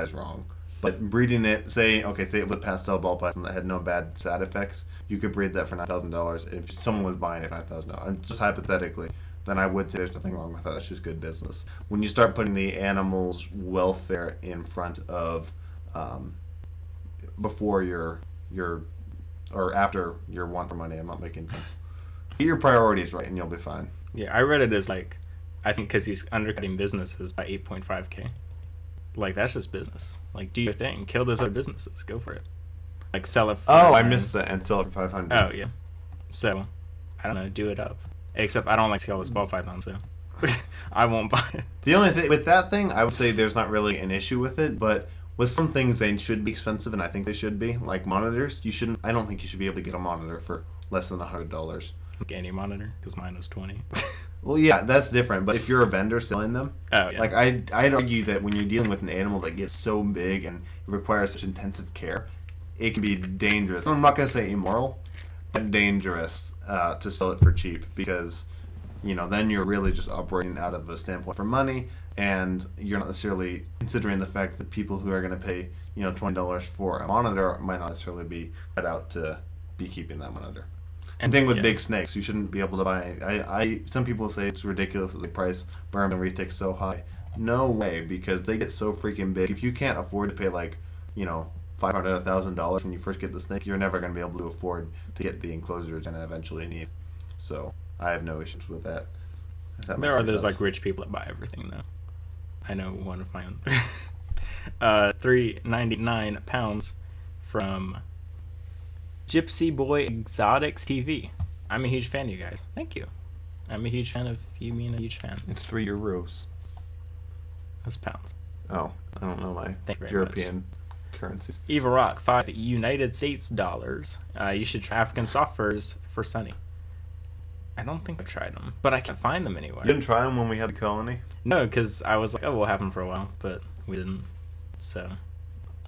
is wrong. But breeding it, say it was a pastel ball python that had no bad side effects, you could breed that for $9,000 if someone was buying it for $9,000. And just hypothetically, then I would say there's nothing wrong with that. That's just good business. When you start putting the animal's welfare in front of, before your or after your want for money, I'm not making sense. Get your priorities right, and you'll be fine. Yeah, I read it as like, I think because he's undercutting businesses by 8.5K. Like, that's just business. Like, do your thing. Kill those other businesses. Go for it. Like, sell it for... Oh, I missed that. And sell it for 500. Oh, yeah. So, I don't know. Do it up. Except I don't like scaleless ball python, so I won't buy it. The only thing... With that thing, I would say there's not really an issue with it, but with some things, they should be expensive, and I think they should be. Like monitors, you shouldn't... I don't think you should be able to get a monitor for less than $100. Like any monitor, because mine was 20. Well, yeah, that's different. But if you're a vendor selling them, Oh, yeah. like I'd argue that when you're dealing with an animal that gets so big and requires such intensive care, it can be dangerous. I'm not going to say immoral, but dangerous to sell it for cheap because, then you're really just operating out of a standpoint for money, and you're not necessarily considering the fact that people who are going to pay, $20 for a monitor might not necessarily be cut out to be keeping that monitor. And thing with big snakes, you shouldn't be able to buy. Some people say it's ridiculous that the price Burma retake's so high. No way, because they get so freaking big. If you can't afford to pay $500, $1,000 when you first get the snake, you're never going to be able to afford to get the enclosure you're going to eventually need. So I have no issues with that. There are those rich people that buy everything though. I know one of my own. 399 pounds from Gypsy Boy Exotics TV. I'm a huge fan of you guys. Thank you. I'm a huge fan of you being a huge fan. It's 3 euros. That's pounds. Oh, I don't know my European currencies. Eva Rock, 5 United States dollars. You should try African soft furs for Sunny. I don't think I tried them, but I can't find them anywhere. You didn't try them when we had the colony? No, because I was like, oh, we'll have them for a while, but we didn't. So...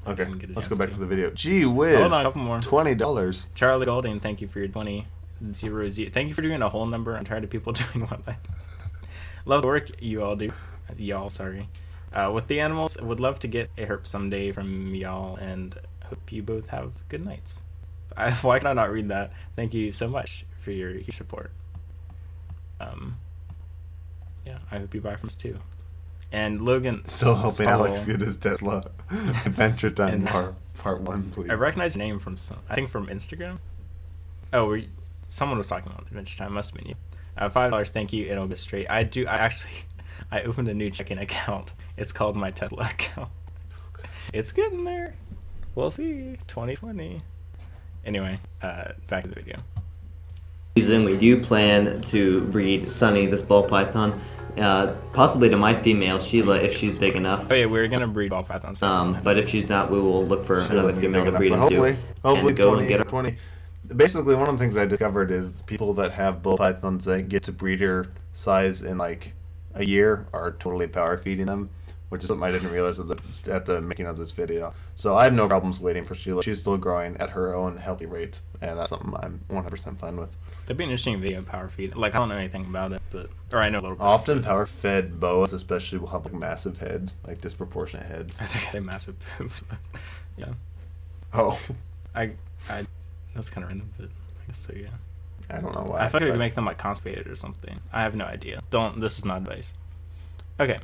Okay, let's go back to the video. Gee whiz. Hold on, a couple more. $20. Charlie Golding, thank you for your 20. Thank you for doing a whole number. I'm tired of people doing one thing. Love the work you all do. Y'all, sorry. With the animals, would love to get a herp someday from y'all, and hope you both have good nights. Why can I not read that? Thank you so much for your support. Yeah, I hope you buy from us too. And Logan... Still helping Alex get his Tesla. Adventure Time part 1, please. I recognize your name from I think from Instagram. Oh, someone was talking about Adventure Time. Must have been you. $5, thank you. It'll go straight. I opened a new checking account. It's called my Tesla account. It's getting there. We'll see. 2020. Anyway, back to the video. Season, we do plan to breed Sunny, this ball python, possibly to my female Sheila if she's big enough. Oh yeah, we're gonna breed ball pythons. But if she's not, we will look for another female to breed into. Hopefully, and go 20, and get her. 20. Basically, one of the things I discovered is people that have bull pythons that get to breeder size in like a year are totally power feeding them, which is something I didn't realize at the making of this video. So I have no problems waiting for Sheila. She's still growing at her own healthy rate, and that's something I'm 100% fine with. That'd be an interesting video, power feed. Like, I don't know anything about it, or I know a little bit. Often power-fed boas, especially, will have like massive heads, like disproportionate heads. I think I say massive boobs, but yeah. Oh. That's kind of random, but I guess so, yeah. I don't know why. I thought I could make them like constipated or something. I have no idea. This is not advice. Okay,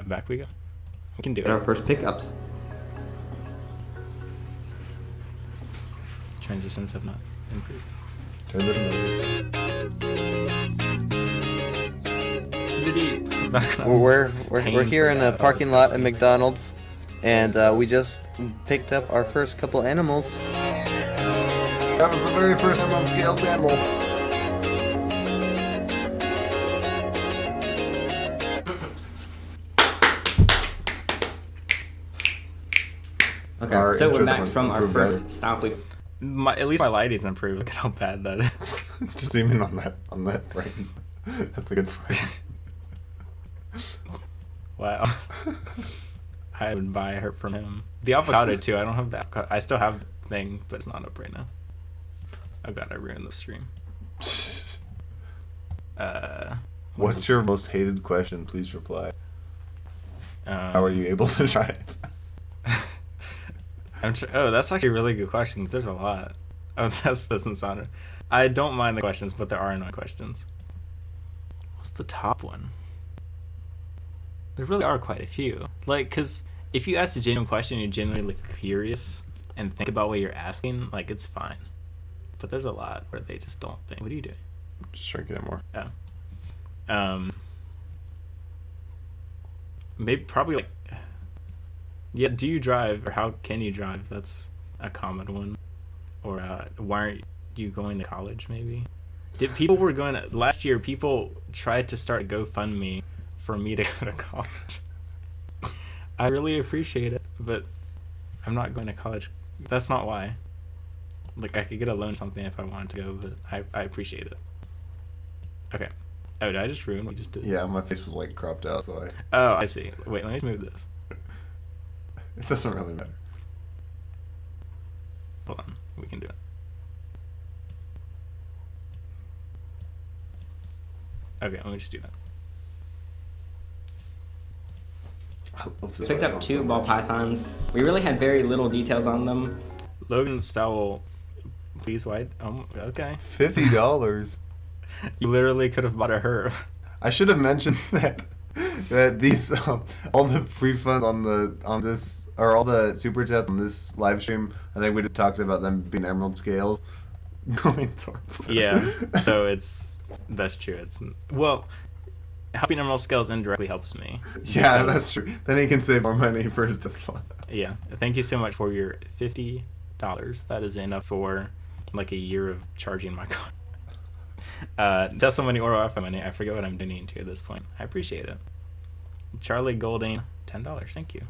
back we go. We can do it. Our first pickups. Transitions have not improved. Turn this We're here in a parking lot at McDonald's, and we just picked up our first couple animals. That was the very first time on scales animal. Okay, so we're back from our first stop. At least my lighting's improved. Look at how bad that is. Just zoom in on that frame. That's a good frame. Wow. I would buy her from him. The avocado too. I don't have the avocado. I still have the thing, but it's not up right now. Oh god, I ruined the stream. What's your most hated question? Please reply. How are you able to try it? Oh, that's actually a really good question. 'Cause there's a lot. Oh, that doesn't sound. I don't mind the questions, but there are no questions. What's the top one? There really are quite a few. Like, because if you ask a genuine question, you're genuinely curious and think about what you're asking, like, it's fine. But there's a lot where they just don't think. What are you doing? Just drinking it more. Oh. Maybe, probably, like, yeah, do you drive, or how can you drive? That's a common one. Or, why aren't you going to college, maybe? Last year, people tried to start a GoFundMe for me to go to college. I really appreciate it, but I'm not going to college. That's not why. Like, I could get a loan or something if I wanted to go, but I appreciate it. Okay. Oh, did I just ruin what you just did? Yeah, my face was like cropped out, so Oh, I see. Wait, let me move this. it doesn't really matter. Hold on. We can do it. Okay, let me just do that. I love this Picked up iPhone 2 so ball much. pythons. We really had very little details on them. Logan Stowell, please wide. Okay. $50. You literally could have bought a herb. I should have mentioned that these all the free funds on this, or all the super chats on this live stream, I think we talked about them being emerald scales going towards. Yeah. So that's true. Well, helping Emerald Scales indirectly helps me. Yeah, that's true. Then he can save more money for his Tesla. Yeah. Thank you so much for your $50. That is enough for like a year of charging my car. Tesla money or Wi-Fi money. I forget what I'm donating to at this point. I appreciate it. Charlie Golding, $10. Thank you.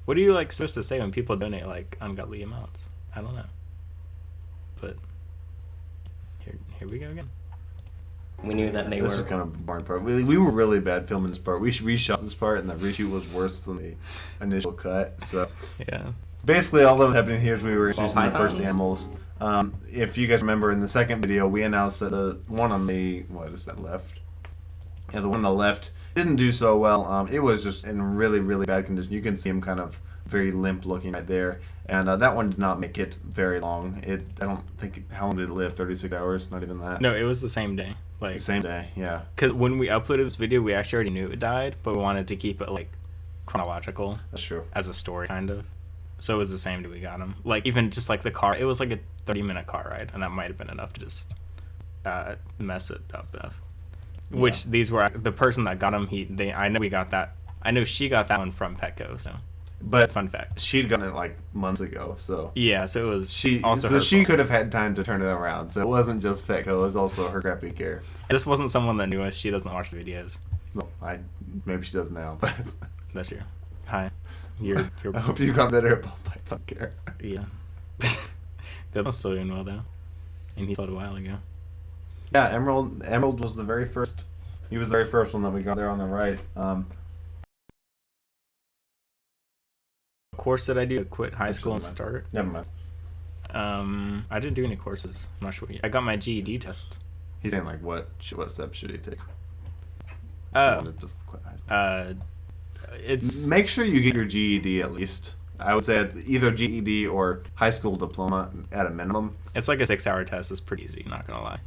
What are you like supposed to say when people donate like ungodly amounts? I don't know. But here we go again. We knew that they This were. is kind of a boring part. We were really bad filming this part. We reshot this part, and the reshoot was worse than the initial cut. So Yeah. basically, all that was happening here is we were introducing the pythons. first animals. If you guys remember, in the second video, we announced that the one on the left? Yeah, the one on the left didn't do so well. It was just in really, really bad condition. You can see him kind of very limp looking right there. And that one did not make it very long. I don't think, how long did it live? 36 hours? Not even that. No, it was the same day. Like, Same day, yeah. because when we uploaded this video, we actually already knew it died, but we wanted to keep it like chronological That's true. as a story, kind of. So it was the same day we got him. Like, even just like the car, it was like a 30-minute car ride, and that might have been enough to just mess it up enough. Yeah. Which these were the person that got him. I know we got that. I know she got that one from Petco. So, But fun fact. she'd gotten it like months ago, so Yeah, so it was she also so her she fault. could have had time to turn it around. So it wasn't just Fetco, it was also her crappy care. This wasn't someone that knew us. She doesn't watch the videos. Well, maybe she does now, but That's true. Hi. You're I hope you got better at ball python care. yeah. The other one's still doing well though, and he sold a while ago. Yeah, Emerald was the very first. He was the very first one that we got there on the right. Course did I do? Quit high Actually, school and never start. Never mind. I didn't do any courses. I'm not sure. I got my GED test. He's saying like what steps should he take? If he Oh, wanted to quit high school. it's Make sure you get your GED at least. I would say either GED or high school diploma at a minimum. it's like a 6-hour test. It's pretty easy. Not gonna lie.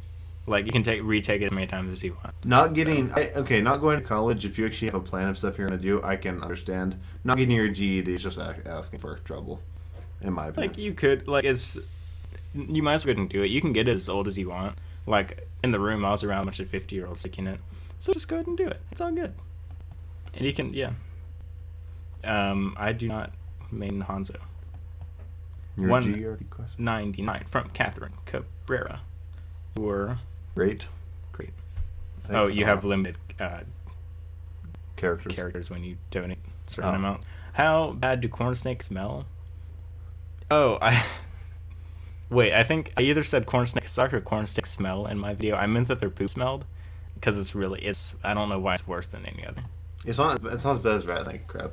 Like you can retake it as many times as you want. Not getting not going to college. If you actually have a plan of stuff you're gonna do, I can understand. Not getting your GED is just asking for trouble, in my opinion. Like you could you might as well go and do it. You can get it as old as you want. Like in the room, I was around a bunch of 50-year-olds taking it, so just go ahead and do it. It's all good. And you can I do not main Hanzo. Your one- GED question. 99 from Catherine Cabrera. Were Great. great. Thank Oh, you have limited characters. characters when you donate a certain Oh. amount. How bad do corn snakes smell? Oh, wait. I think I either said corn snakes suck or corn snakes smell in my video. I meant that their poop smelled because it's. I don't know why it's worse than any other. It's not as bad as rattlesnake crap.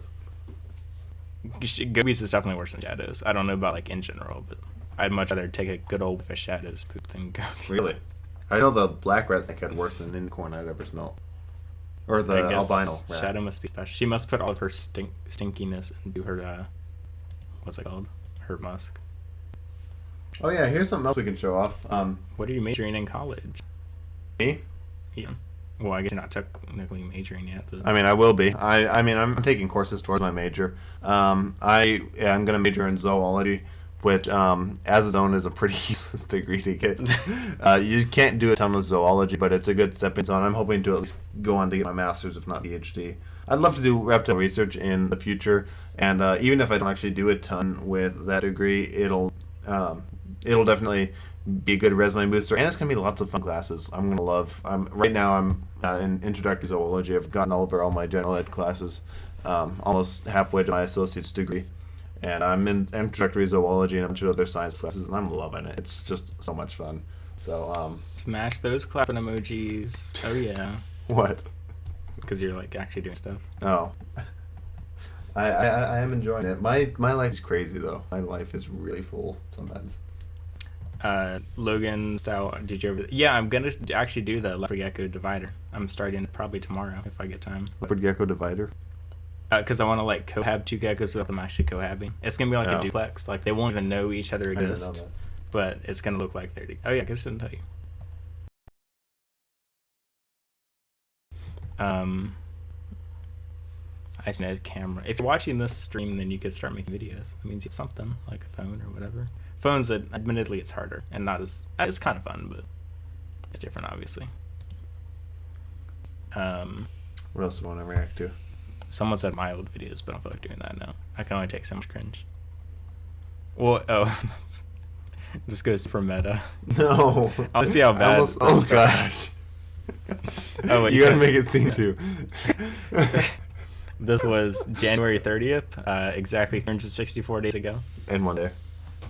Gobies is definitely worse than shadows. I don't know about like in general, but I'd much rather take a good old whiff of shadows poop than gobies. Really? I know the black rat snake had worse than any corn I'd ever smelled. Or the I guess albino rat. Shadow must be special. She must put all of her stinkiness into her what's it called? Herb Musk. Oh yeah, here's something else we can show off. What are you majoring in college? Me? Yeah. Well, I guess you're not technically majoring yet. But... I mean, I will be. I mean, I'm taking courses towards my major. I'm going to major in zoology, which, as its own, is a pretty useless degree to get. You can't do a ton of zoology, but it's a good stepping stone. I'm hoping to at least go on to get my master's, if not PhD. I'd love to do reptile research in the future, and even if I don't actually do a ton with that degree, it'll definitely be a good resume booster, and it's gonna be lots of fun classes. I'm gonna love. Right now I'm in introductory zoology. I've gotten over all my general ed classes, almost halfway to my associate's degree, and I'm in introductory zoology and a bunch of other science classes, and I'm loving it. It's just so much fun. So smash those clapping emojis. Oh yeah. What? Because you're like actually doing stuff. Oh. I am enjoying it. My life is crazy though. My life is really full sometimes. Logan style, did you ever... Yeah, I'm gonna actually do the leopard gecko divider. I'm starting probably tomorrow if I get time. Leopard gecko divider? Because I want to like cohab two geckos without them actually cohabbing. It's gonna be like a duplex. Like they won't even know each other exist. I didn't know that. But it's gonna look like they're... Oh yeah, I guess I didn't tell you. I just need a camera. If you're watching this stream, then you could start making videos. That means you have something, like a phone or whatever. Phones, admittedly, it's harder and not as... It's kind of fun, but it's different, obviously. What else do you want to react to? Someone said my old videos, but I don't feel like doing that now. I can only take so much cringe. Well, just go super meta. No. I want to see how bad... Oh, gosh. Oh, wait, you gotta make it seem too. This was January 30th, exactly 364 days ago. And one day.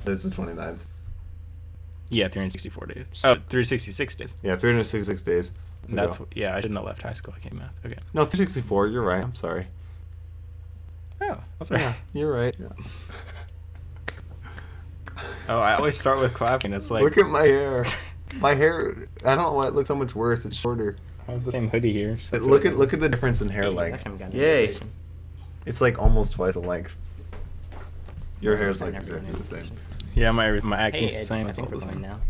It's the 29th. Yeah, 364 days. Oh, 366 days. Yeah, 366 days. That's yeah. I shouldn't have left high school. I came math. Okay. No, 364. You're right. I'm sorry. Oh, that's right. Yeah, you're right. Yeah. Oh, I always start with clapping. It's like look at my hair. My hair. I don't know why it looks so much worse. It's shorter. I have the same hoodie here. So Look at the difference in hair length. Yay. It's like almost twice the length. Your hair's like exactly the same. Yeah, my acne's Hey, the same. I It's think all we're the going same. now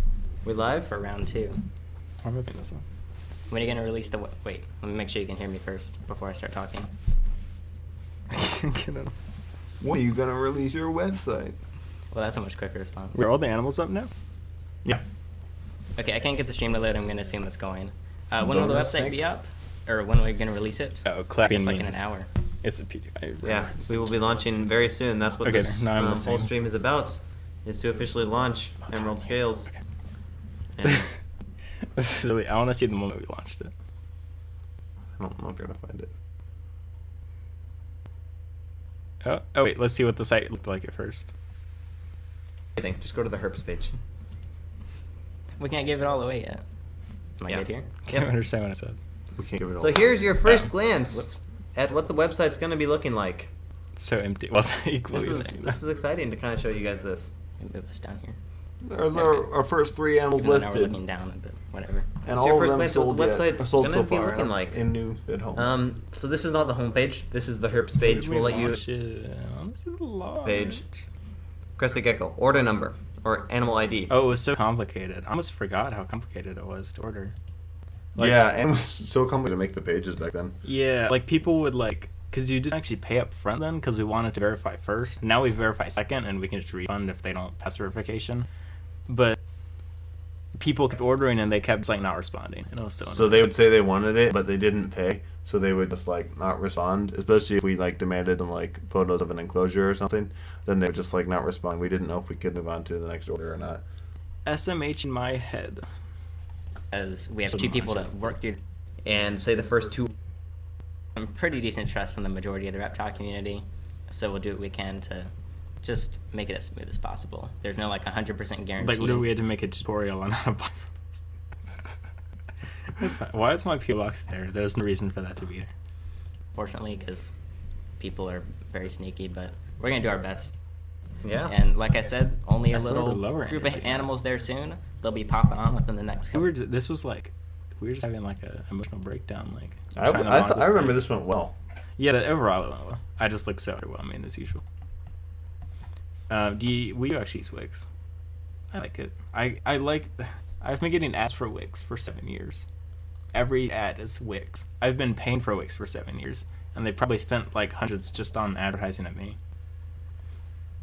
We live? for round 2. I'm ripping this up. When are you gonna release the? Wait, let me make sure you can hear me first before I start talking. When are you gonna release your website? Well, that's a much quicker response. Are all the animals up now? Yeah. Okay, I can't get the stream to load. I'm gonna assume it's going. When will the Bonus website thing? be up? Or when are we gonna release it? Oh, I clapping guess like in means an hour. It's a PDF. Yeah, we will be launching very soon. That's what Okay, this now I'm whole listening. stream is about, is to officially launch Emerald Scales. And This is really. I want to see the moment we launched it. I don't know if you're gonna find it. Oh wait. Let's see what the site looked like at first. I think just go to the Herps page. We can't give it all away yet. Am I Yeah. good here? I can't understand what I said. We can't give it all. So here's your first Oh. glance Whoops. at what the website's going to be looking like. It's so empty. Well, it's equally This is exciting to kind of show you guys this. Let me move this down here. There's our first 3 animals Even though now we're listed, looking down, but whatever. and It's your all of first them glance at what sold the yet. website's Sold gonna so be far looking like. in new bid homes. So this is not the homepage. This is the Herps page. We'll let you page. Crested gecko, order number or animal ID. Oh, it was so complicated. I almost forgot how complicated it was to order. Like, yeah, and it was so complicated to make the pages back then. Yeah, like people would like, because you didn't actually pay up front then, because we wanted to verify first. Now we verify second, and we can just refund if they don't pass verification. But people kept ordering, and they kept just, like not responding, and it was so. So they would say they wanted it, but they didn't pay, so they would just like not respond. Especially if we like demanded them like photos of an enclosure or something, then they would just like not respond. We didn't know if we could move on to the next order or not. SMH in my head. As we have 2 people to work through. And say the first 2. Some pretty decent trust in the majority of the reptile community, so we'll do what we can to just make it as smooth as possible. There's no like 100% guarantee. Like, literally, we had to make a tutorial on how to buy from us. That's fine. Why is my PO box there? There's no reason for that to be there. Fortunately, because people are very sneaky, but we're gonna do our best. Yeah. And like I said, only a I thought we little were lower group of energy. animals there soon. They'll be popping on within the next couple. This was like, we were just having like a emotional breakdown. Like, I remember this went well. Yeah, overall it went well. I just look so overwhelming as usual. We actually use Wix. I like it. I've been getting ads for Wix for 7 years. Every ad is Wix. I've been paying for Wix for 7 years, and they probably spent like hundreds just on advertising at me.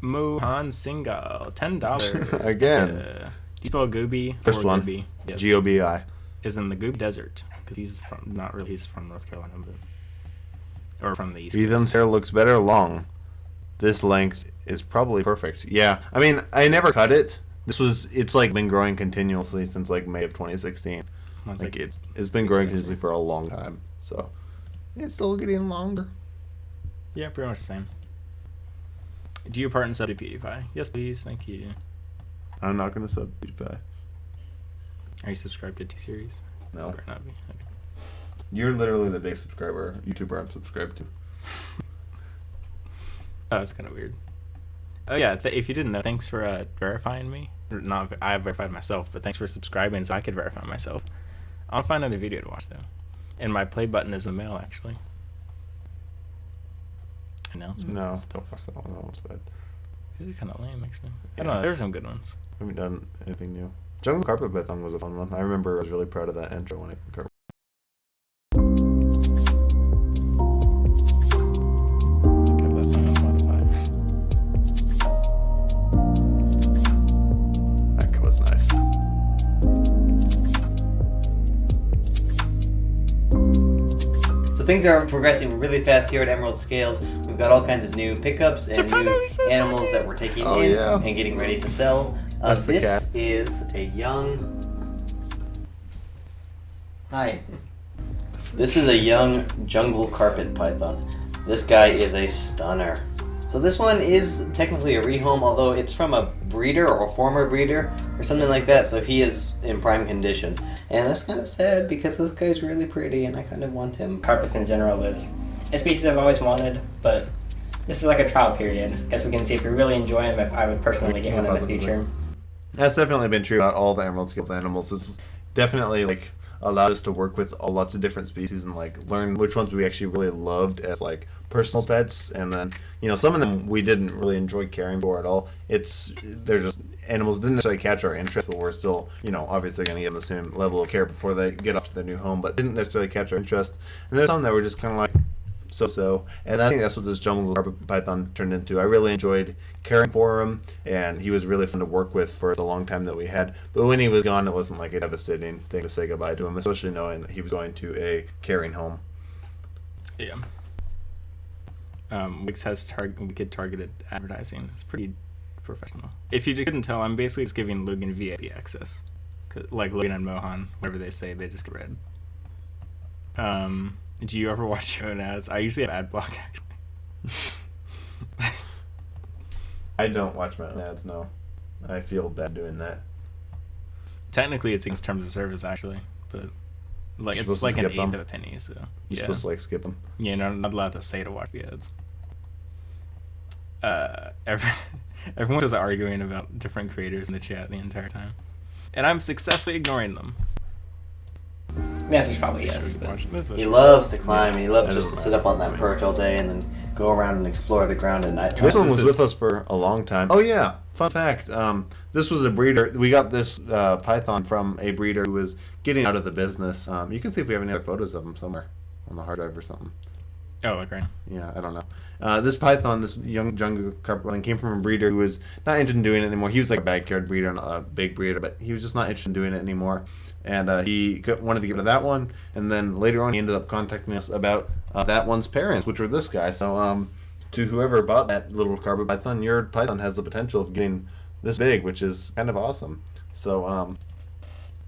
Mohan Singhal, $10. Again. Do you spell Gobi? First one. Gobi? Yes. Gobi. Is in the Gobi Desert, because he's from North Carolina, but, or from the East Ethan's Coast. hair looks better long. This length is probably perfect. Yeah, I mean, I never cut it. It's like been growing continuously since like May of 2016. Like it's been growing continuously for a long time. So it's still getting longer. Yeah, pretty much the same. Do you part in sub to PewDiePie? Yes, please. Thank you. I'm not gonna sub PewDiePie. Are you subscribed to T-Series? No. Or not be? Okay. You're literally the big YouTuber I'm subscribed to. Oh, that's kind of weird. Oh yeah, if you didn't know, thanks for verifying me. Or not, I verified myself, but thanks for subscribing so I could verify myself. I'll find another video to watch though. And my play button is in the mail actually. Announcements. No, don't watch that one. That one's bad. These are kind of lame actually. I don't know. There's some good ones. I haven't done anything new. Jungle Carpet Python was a fun one. I remember I was really proud of that intro when it carpet. Give that song on Spotify. That was nice. So things are progressing really fast here at Emerald Scales. We've got all kinds of new pickups and new animals that we're taking in and getting ready to sell. This is a young... Hi. This is a young jungle carpet python. This guy is a stunner. So this one is technically a rehome, although it's from a breeder or a former breeder or something like that, so he is in prime condition. And that's kind of sad because this guy's really pretty and I kind of want him. Carpets in general is a species I've always wanted, but this is like a trial period because we can see if we really enjoy them, if I would personally get one in the future. That's definitely been true about all the Emerald Scales animals. It's definitely like allowed us to work with lots of different species and like learn which ones we actually really loved as like personal pets, and then some of them we didn't really enjoy caring for at all. They're just animals that didn't necessarily catch our interest, but we're still obviously going to give them the same level of care before they get off to their new home, but didn't necessarily catch our interest. And there's some that were just kind of like so, and I think that's what this jungle carpet python turned into. I really enjoyed caring for him, and he was really fun to work with for the long time that we had. But when he was gone, it wasn't like a devastating thing to say goodbye to him, especially knowing that he was going to a caring home. Yeah. Wix has wicked targeted advertising. It's pretty professional. If you couldn't tell, I'm basically just giving Logan VIP access. Like Logan and Mohan, whatever they say, they just get read. Do you ever watch your own ads? I usually have ad block, actually. I don't watch my own ads, no. I feel bad doing that. Technically, it's against terms of service, actually, but like it's like an eighth of a penny, so you're supposed to like skip them. Yeah, not allowed to say to watch the ads. Everyone was arguing about different creators in the chat the entire time, and I'm successfully ignoring them. The answer's probably yes. He loves to climb, and he loves just to sit up on that perch all day and then go around and explore the ground at night. This one was with us for a long time. Oh yeah, fun fact. This was a breeder. We got this python from a breeder who was getting out of the business. You can see if we have any other photos of him somewhere on the hard drive or something. Oh, okay. Yeah, I don't know. This python, this young jungle carpet, came from a breeder who was not interested in doing it anymore. He was like a backyard breeder, not a big breeder, but he was just not interested in doing it anymore. And he wanted to get rid of that one. And then later on, he ended up contacting us about that one's parents, which were this guy. So to whoever bought that little carpet python, your python has the potential of getting this big, which is kind of awesome. So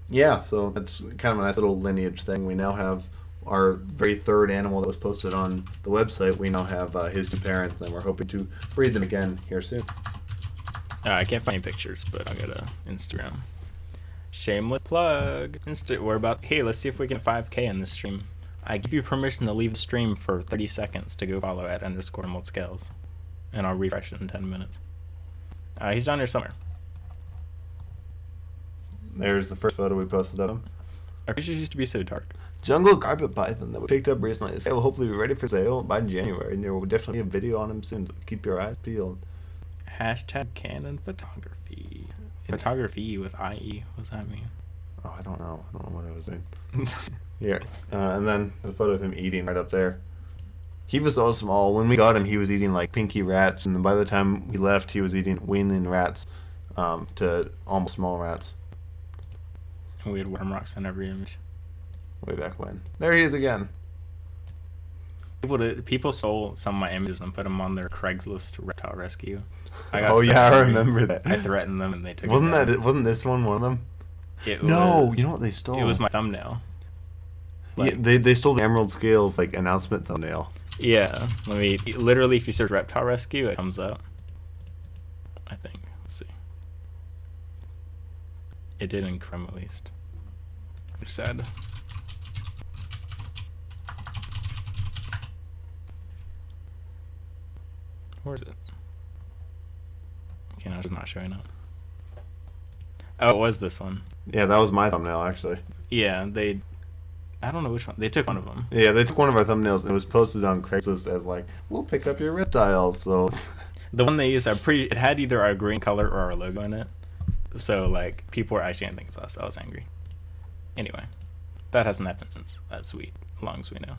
yeah, so that's kind of a nice little lineage thing. We now have our very third animal that was posted on the website. We now have his two parents, and we're hoping to breed them again here soon. I can't find any pictures, but I'll go to Instagram. Shameless plug. We're about, hey, let's see if we can 5K in this stream. I give you permission to leave the stream for 30 seconds to go follow at _EmeraldScales. And I'll refresh it in 10 minutes. He's down here somewhere. There's the first photo we posted of him. Our pictures used to be so dark. Jungle carpet python that we picked up recently. This guy will hopefully be ready for sale by January, and there will definitely be a video on him soon, so keep your eyes peeled. Hashtag Canon photography. Photography with IE. What's that mean? Oh, I don't know. I don't know what I was doing. Here. And then the photo of him eating right up there. He was so small. When we got him, he was eating like pinky rats. And then by the time we left, he was eating weanling rats to almost small rats. And we had worm rocks in every image. Way back when. There he is again. People stole some of my images and put them on their Craigslist reptile rescue. Oh yeah, I remember that. I threatened them and they took Wasn't it down. that? Wasn't this one of them? It No, was, you know what they stole? it was my thumbnail. Yeah, they stole the Emerald Scales like announcement thumbnail. Yeah, literally, if you search reptile rescue, it comes up. I think. Let's see. It did in Chrome at least. Which is sad. Where is it? Okay, now it's not showing up. Oh, it was this one. Yeah, that was my thumbnail actually. Yeah, I don't know which one. They took one of them. Yeah, they took one of our thumbnails and it was posted on Craigslist as like, "We'll pick up your reptiles." So The one they used, it had either our green color or our logo in it. So, like, people were actually thinking it's us. I was angry. Anyway, that hasn't happened since, as long as we know.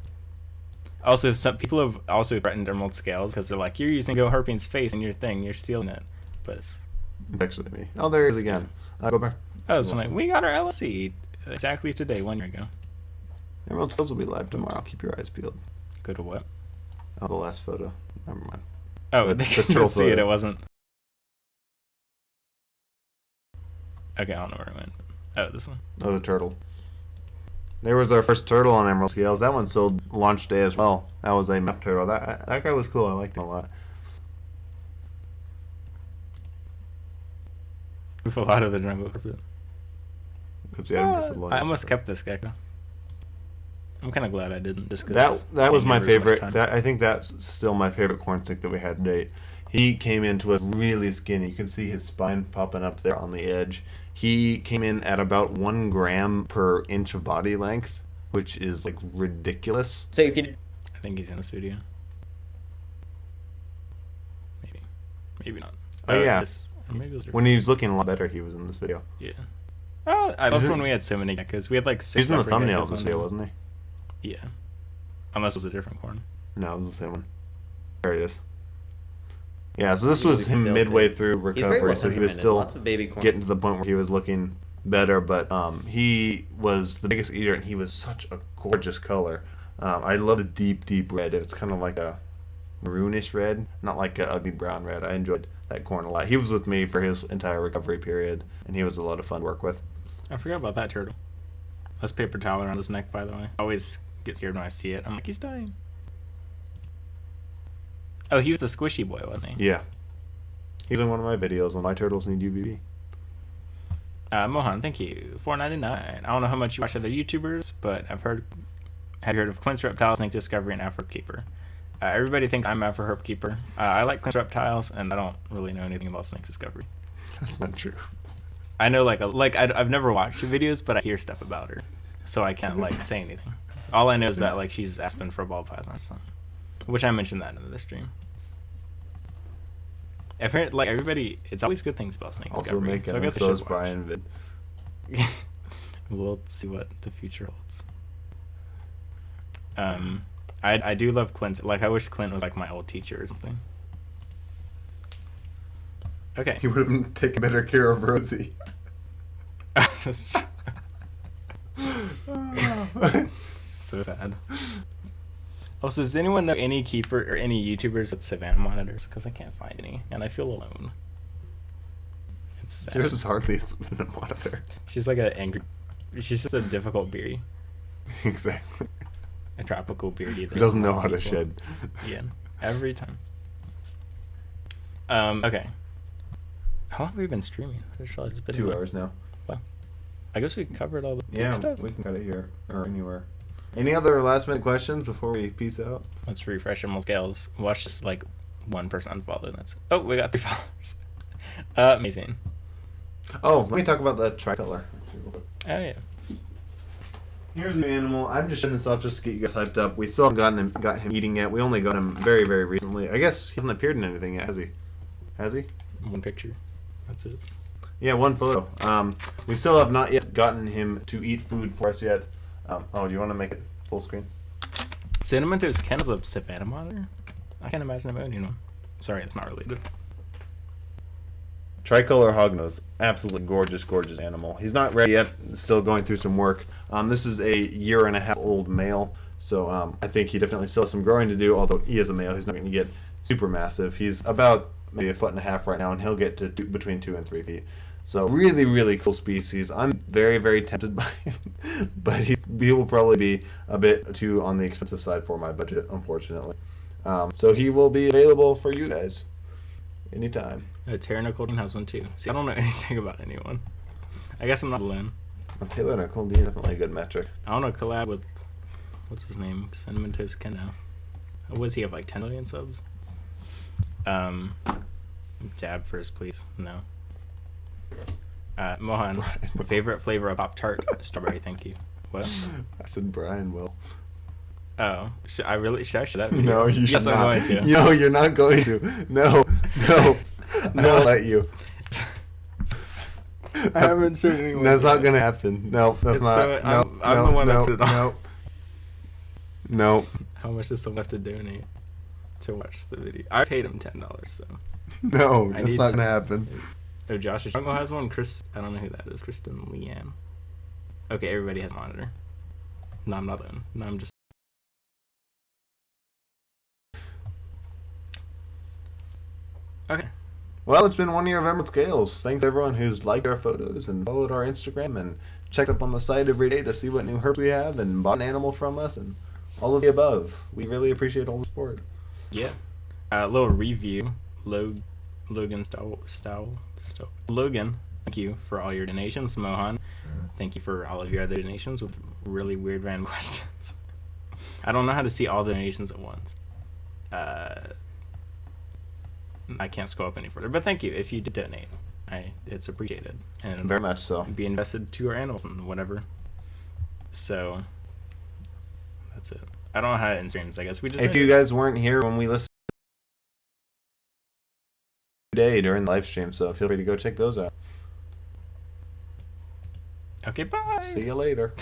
Also, some people have also threatened Emerald Scales because they're like, you're using Go Herping's face in your thing, you're stealing it. But it's actually me. Oh, there he is again. I'll go back. oh, so like, we got our LLC exactly today, 1 year ago. Emerald Scales will be live tomorrow. Keep your eyes peeled. Go to what? Oh, the last photo. Never mind. Oh, The they turtle couldn't see it. photo. It wasn't. Okay, I don't know where it went. Oh, this one. Oh, the turtle. There was our first turtle on Emerald Scales. That one sold launch day as well. That was a map turtle. That guy was cool. I liked him a lot. We flew out of the jungle carpet. Because we had him just a launch. I almost kept this gecko. I'm kind of glad I didn't. Just 'cause That was I my didn't give it as much favorite. time. I think that's still my favorite corn stick that we had to date. He came into us really skinny. You can see his spine popping up there on the edge. He came in at about 1 gram per inch of body length, which is like ridiculous. So if you I think he's in the studio. Maybe not. Oh, yeah. Maybe it was When he was looking a lot better, he was in this video. yeah. Oh, I loved Isn't- when we had so many geckos. We had like 6. He was in the leopard thumbnail geckos of this on video, there. wasn't he? Yeah. Unless it was a different corn. No, it was the same one. There it is. Yeah, so this Usually was for him sales midway day. through He's very recovery, well so he was documented. still Lots of baby corn. getting to the point where he was looking better, but he was the biggest eater, and he was such a gorgeous color. I love the deep red. It's kind of like a maroonish red, not like a ugly brown red. I enjoyed that corn a lot. He was with me for his entire recovery period, and he was a lot of fun to work with. I forgot about that turtle. That's paper towel around his neck, by the way. I always get scared when I see it. I'm like, he's dying. Oh, he was the squishy boy, wasn't he? Yeah. He was in one of my videos on My Turtles Need UVB. Mohan, thank you. $4.99. I don't know how much you watch other YouTubers, but have you heard of Clint's Reptile, Snake Discovery, and Afro Keeper? Everybody thinks I'm Afro Herp Keeper. I like Clint's Reptiles, and I don't really know anything about Snake Discovery. That's not true. I know I've never watched her videos, but I hear stuff about her, so I can't say anything. All I know is that she's Aspen for a ball python or something, which I mentioned that in the stream. Apparently, everybody, it's always good things about Snake Also Discovery. make So I an guess I exposed should watch. Brian vid. We'll see what the future holds. I do love Clint. I wish Clint was my old teacher or something. Okay. He would have taken better care of Rosie. That's true. So sad. Also, does anyone know any keeper or any YouTubers with Savannah monitors? Because I can't find any, and I feel alone. It's sad. Yours is hardly a monitor. She's she's just a difficult beardie. Exactly. A tropical beardie. He doesn't know how to shed. Yeah, every time. Okay. How long have we been streaming? It's been 2 hours now. Wow. I guess we covered all the big Yeah, stuff. we can cut it here or anywhere. Any other last minute questions before we peace out? Let's refresh our scales. Watch just one person unfollow. That's we got 3 followers. Amazing. Oh, let me talk about the tricolor. Oh yeah. Here's an animal. I'm just showing this off just to get you guys hyped up. We still haven't got him eating yet. We only got him very, very recently. I guess he hasn't appeared in anything yet, has he? Has he? One picture. That's it. Yeah, one photo. We still have not yet gotten him to eat food for us yet. Do you want to make it full screen? Cinnamon Toast Ken is a savannah monitor? I can't imagine him owning one. Sorry, it's not related. Tricolor hognose, absolutely gorgeous, gorgeous animal. He's not ready yet, still going through some work. This is a 1.5 year old male, so I think he definitely still has some growing to do, although he is a male. He's not going to get super massive. He's about maybe 1.5 feet right now, and he'll get to between 2 and 3 feet. So really, really cool species. I'm very, very tempted by him, but he will probably be a bit too on the expensive side for my budget, unfortunately. So he will be available for you guys anytime. Taylor Nicole Dean has one too. See, I don't know anything about anyone. I guess I'm not Lynn. Taylor Nicole Dean is definitely a good metric. I want to collab with, what's his name? Cinnamon Toast Ken now. What does he have, like 10 million subs? Dab first, please. No. Mohan, favorite flavor of Pop-Tart? Strawberry, thank you. What? I said Brian will. Oh, should I show that video? No, you should yes, not. I'm going to. No, you're not going to. No. I won't let you. I haven't shown anyone. That's yet. not going to happen. No, that's It's not. so- No, I'm the one that put it on. No. No. How much does someone have to donate to watch the video? I paid him $10, so. No, I that's need not to- going to happen. Oh, Josh Jungle has one. Chris, I don't know who that is. Kristen Leanne. Okay, everybody has a monitor. No, I'm not alone. No, I'm just. Okay. Well, it's been 1 year of Emerald Scales. Thanks to everyone who's liked our photos and followed our Instagram and checked up on the site every day to see what new herbs we have and bought an animal from us and all of the above. We really appreciate all the support. Yeah. A little review. Logan Logan, thank you for all your donations. Mohan, thank you for all of your other donations with really weird random questions. I don't know how to see all the donations at once. I can't scroll up any further, but thank you if you did donate. It's appreciated and Very much so. be invested to our animals and whatever. So that's it. I don't know how to end streams. I guess we just. If you guys weren't here when we listened today during the live stream, so feel free to go check those out. Okay, bye. See you later.